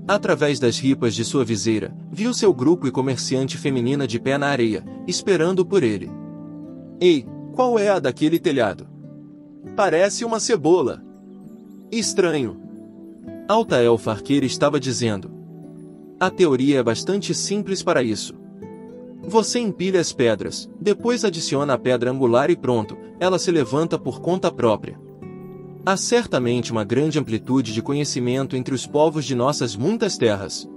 Através das ripas de sua viseira, viu seu grupo e comerciante feminina de pé na areia, esperando por ele. Ei, qual é a daquele telhado? Parece uma cebola. Estranho. Altaelfa Arqueira estava dizendo. A teoria é bastante simples para isso. Você empilha as pedras, depois adiciona a pedra angular e pronto, ela se levanta por conta própria. Há certamente uma grande amplitude de conhecimento entre os povos de nossas muitas terras.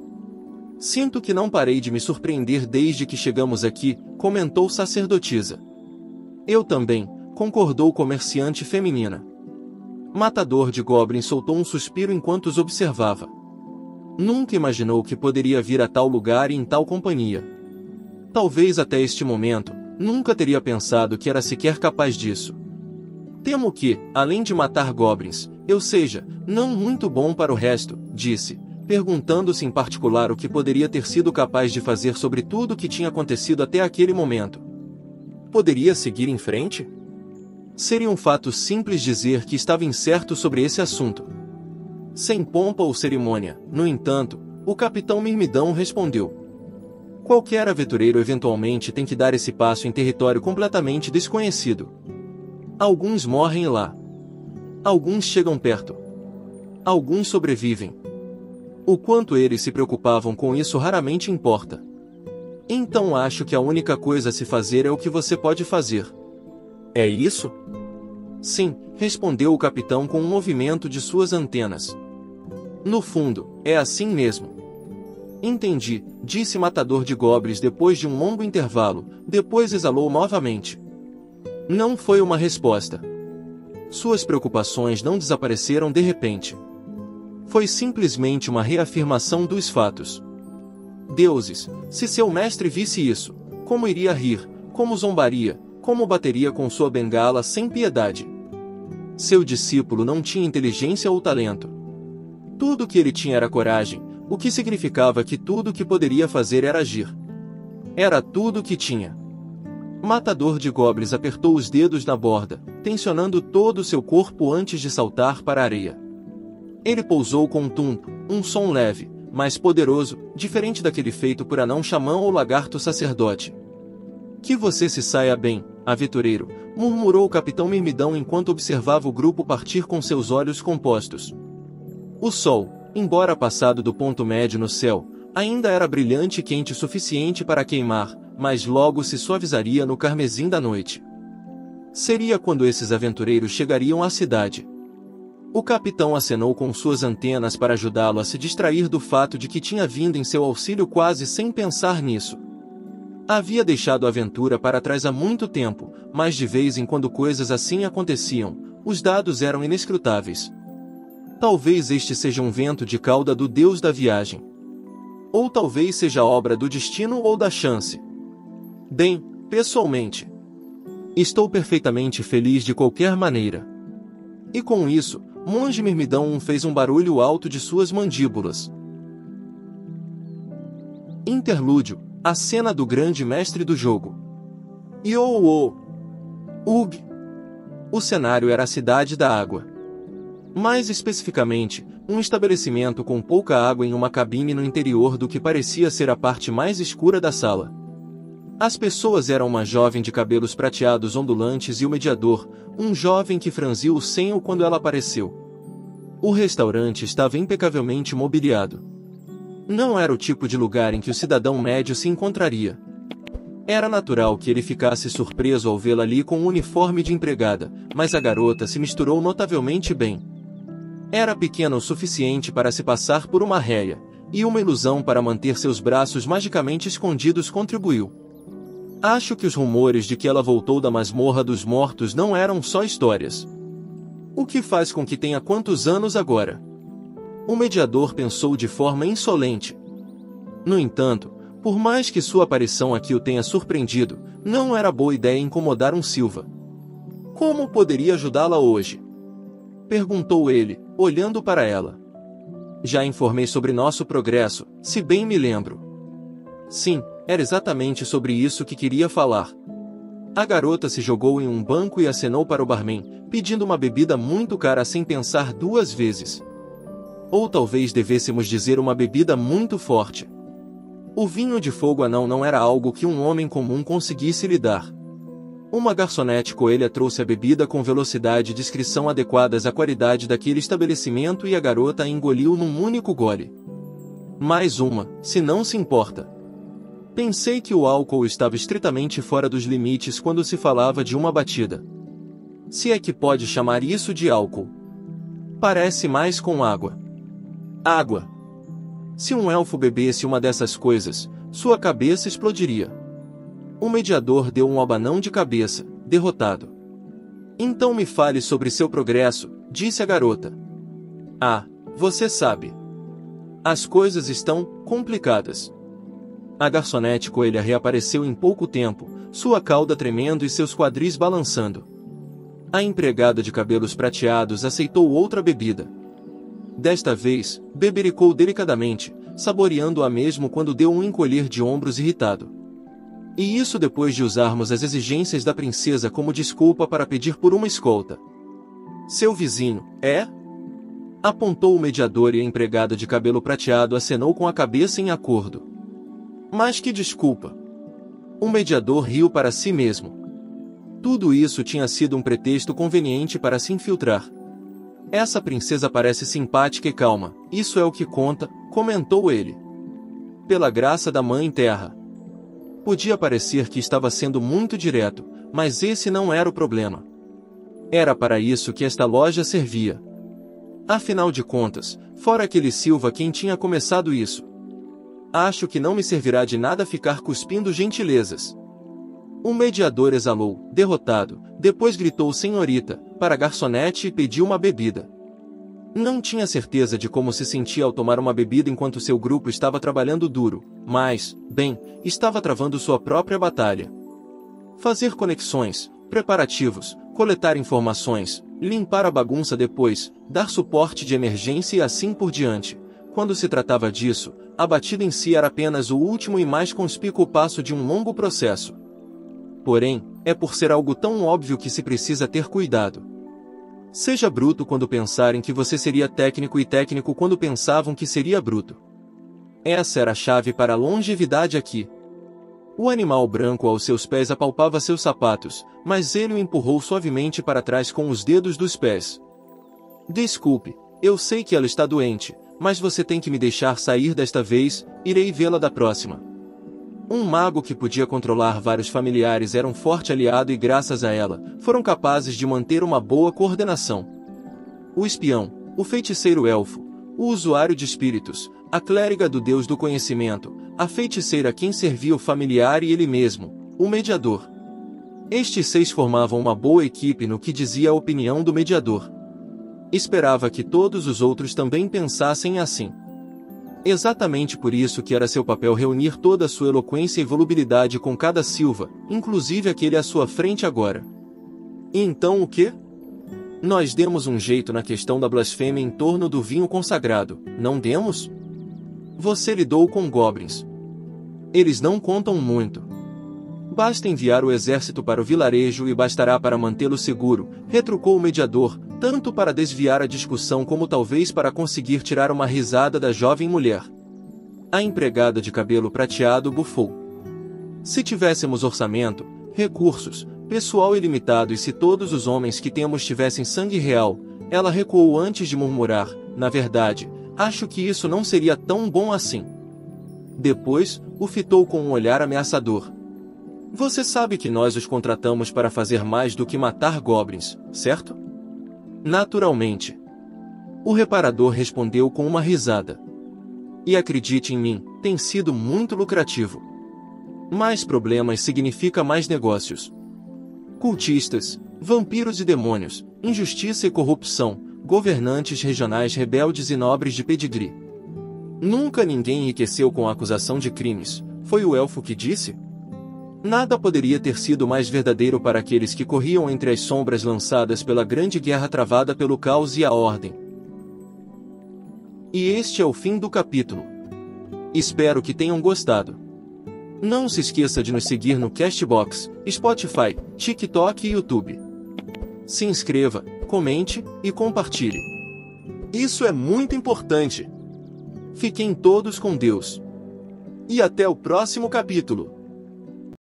Sinto que não parei de me surpreender desde que chegamos aqui, comentou sacerdotisa. Eu também, concordou comerciante feminina. Matador de Goblins soltou um suspiro enquanto os observava. Nunca imaginou que poderia vir a tal lugar e em tal companhia. Talvez até este momento, nunca teria pensado que era sequer capaz disso. Temo que, além de matar goblins, eu seja, não muito bom para o resto, disse, perguntando-se em particular o que poderia ter sido capaz de fazer sobre tudo o que tinha acontecido até aquele momento. Poderia seguir em frente? Seria um fato simples dizer que estava incerto sobre esse assunto. Sem pompa ou cerimônia, no entanto, o capitão Mirmidão respondeu. Qualquer aventureiro eventualmente tem que dar esse passo em território completamente desconhecido. Alguns morrem lá. Alguns chegam perto. Alguns sobrevivem. O quanto eles se preocupavam com isso raramente importa. Então acho que a única coisa a se fazer é o que você pode fazer. É isso? Sim, respondeu o capitão com um movimento de suas antenas. No fundo, é assim mesmo. Entendi, disse Matador de Goblins depois de um longo intervalo, depois exalou novamente. Não foi uma resposta. Suas preocupações não desapareceram de repente. Foi simplesmente uma reafirmação dos fatos. Deuses, se seu mestre visse isso, como iria rir, como zombaria, como bateria com sua bengala sem piedade. Seu discípulo não tinha inteligência ou talento. Tudo o que ele tinha era coragem, o que significava que tudo o que poderia fazer era agir. Era tudo o que tinha. Matador de Goblins apertou os dedos na borda, tensionando todo o seu corpo antes de saltar para a areia. Ele pousou com um tumpo, um som leve, mas poderoso, diferente daquele feito por anão xamã ou lagarto sacerdote. Que você se saia bem, aventureiro, murmurou o capitão Mirmidão enquanto observava o grupo partir com seus olhos compostos. O sol, embora passado do ponto médio no céu, ainda era brilhante e quente o suficiente para queimar, mas logo se suavizaria no carmesim da noite. Seria quando esses aventureiros chegariam à cidade. O capitão acenou com suas antenas para ajudá-lo a se distrair do fato de que tinha vindo em seu auxílio quase sem pensar nisso. Havia deixado a aventura para trás há muito tempo, mas de vez em quando coisas assim aconteciam, os dados eram inescrutáveis. Talvez este seja um vento de cauda do deus da viagem. Ou talvez seja obra do destino ou da chance. Bem, pessoalmente, estou perfeitamente feliz de qualquer maneira. E com isso, Monge Mirmidão fez um barulho alto de suas mandíbulas. Interlúdio, a cena do grande mestre do jogo. Ioô! Ug! O cenário era a Cidade da Água. Mais especificamente, um estabelecimento com pouca água em uma cabine no interior do que parecia ser a parte mais escura da sala. As pessoas eram uma jovem de cabelos prateados ondulantes e o mediador, um jovem que franziu o senho quando ela apareceu. O restaurante estava impecavelmente mobiliado. Não era o tipo de lugar em que o cidadão médio se encontraria. Era natural que ele ficasse surpreso ao vê-la ali com um uniforme de empregada, mas a garota se misturou notavelmente bem. Era pequena o suficiente para se passar por uma réia, e uma ilusão para manter seus braços magicamente escondidos contribuiu. Acho que os rumores de que ela voltou da masmorra dos mortos não eram só histórias. O que faz com que tenha quantos anos agora? O mediador pensou de forma insolente. No entanto, por mais que sua aparição aqui o tenha surpreendido, não era boa ideia incomodar um Silva. Como poderia ajudá-la hoje? Perguntou ele, olhando para ela. Já informei sobre nosso progresso, se bem me lembro. Sim, era exatamente sobre isso que queria falar. A garota se jogou em um banco e acenou para o barman, pedindo uma bebida muito cara sem pensar duas vezes. Ou talvez devêssemos dizer uma bebida muito forte. O vinho de fogo anão não era algo que um homem comum conseguisse lidar. Uma garçonete coelha trouxe a bebida com velocidade e discrição adequadas à qualidade daquele estabelecimento e a garota a engoliu num único gole. Mais uma, se não se importa. Pensei que o álcool estava estritamente fora dos limites quando se falava de uma batida. Se é que pode chamar isso de álcool. Parece mais com água. Água. Se um elfo bebesse uma dessas coisas, sua cabeça explodiria. O mediador deu um abanão de cabeça, derrotado. Então me fale sobre seu progresso, disse a garota. Ah, você sabe. As coisas estão complicadas. A garçonete coelha reapareceu em pouco tempo, sua cauda tremendo e seus quadris balançando. A empregada de cabelos prateados aceitou outra bebida. Desta vez, bebericou delicadamente, saboreando-a mesmo quando deu um encolher de ombros irritado. E isso depois de usarmos as exigências da princesa como desculpa para pedir por uma escolta. Seu vizinho, é? Apontou o mediador e a empregada de cabelo prateado acenou com a cabeça em acordo. Mas que desculpa! O mediador riu para si mesmo. Tudo isso tinha sido um pretexto conveniente para se infiltrar. Essa princesa parece simpática e calma, isso é o que conta, comentou ele. Pela graça da Mãe Terra. Podia parecer que estava sendo muito direto, mas esse não era o problema. Era para isso que esta loja servia. Afinal de contas, fora aquele Silva quem tinha começado isso. Acho que não me servirá de nada ficar cuspindo gentilezas. O mediador exalou, derrotado, depois gritou senhorita, para a garçonete e pediu uma bebida. Não tinha certeza de como se sentia ao tomar uma bebida enquanto seu grupo estava trabalhando duro, mas, bem, estava travando sua própria batalha. Fazer conexões, preparativos, coletar informações, limpar a bagunça depois, dar suporte de emergência e assim por diante. Quando se tratava disso, a batida em si era apenas o último e mais conspícuo passo de um longo processo. Porém, é por ser algo tão óbvio que se precisa ter cuidado. Seja bruto quando pensarem que você seria técnico e técnico quando pensavam que seria bruto. Essa era a chave para a longevidade aqui. O animal branco aos seus pés apalpava seus sapatos, mas ele o empurrou suavemente para trás com os dedos dos pés. Desculpe, eu sei que ela está doente, mas você tem que me deixar sair desta vez, irei vê-la da próxima. Um mago que podia controlar vários familiares era um forte aliado e graças a ela, foram capazes de manter uma boa coordenação. O espião, o feiticeiro elfo, o usuário de espíritos, a clériga do deus do conhecimento, a feiticeira a quem servia o familiar e ele mesmo, o mediador. Estes 6 formavam uma boa equipe no que dizia a opinião do mediador. Esperava que todos os outros também pensassem assim. Exatamente por isso que era seu papel reunir toda a sua eloquência e volubilidade com cada Silva, inclusive aquele à sua frente agora. E então o quê? Nós demos um jeito na questão da blasfêmia em torno do vinho consagrado, não demos? Você lidou com goblins. Eles não contam muito. Basta enviar o exército para o vilarejo e bastará para mantê-lo seguro, retrucou o mediador, tanto para desviar a discussão como talvez para conseguir tirar uma risada da jovem mulher. A empregada de cabelo prateado bufou. Se tivéssemos orçamento, recursos, pessoal ilimitado e se todos os homens que temos tivessem sangue real, ela recuou antes de murmurar, na verdade, acho que isso não seria tão bom assim. Depois, o fitou com um olhar ameaçador. Você sabe que nós os contratamos para fazer mais do que matar goblins, certo? Naturalmente. O reparador respondeu com uma risada. E acredite em mim, tem sido muito lucrativo. Mais problemas significa mais negócios. Cultistas, vampiros e demônios, injustiça e corrupção, governantes regionais rebeldes e nobres de pedigree. Nunca ninguém enriqueceu com a acusação de crimes, foi o elfo que disse? Nada poderia ter sido mais verdadeiro para aqueles que corriam entre as sombras lançadas pela grande guerra travada pelo caos e a ordem. E este é o fim do capítulo. Espero que tenham gostado. Não se esqueça de nos seguir no Castbox, Spotify, TikTok e YouTube. Se inscreva, comente e compartilhe. Isso é muito importante. Fiquem todos com Deus. E até o próximo capítulo.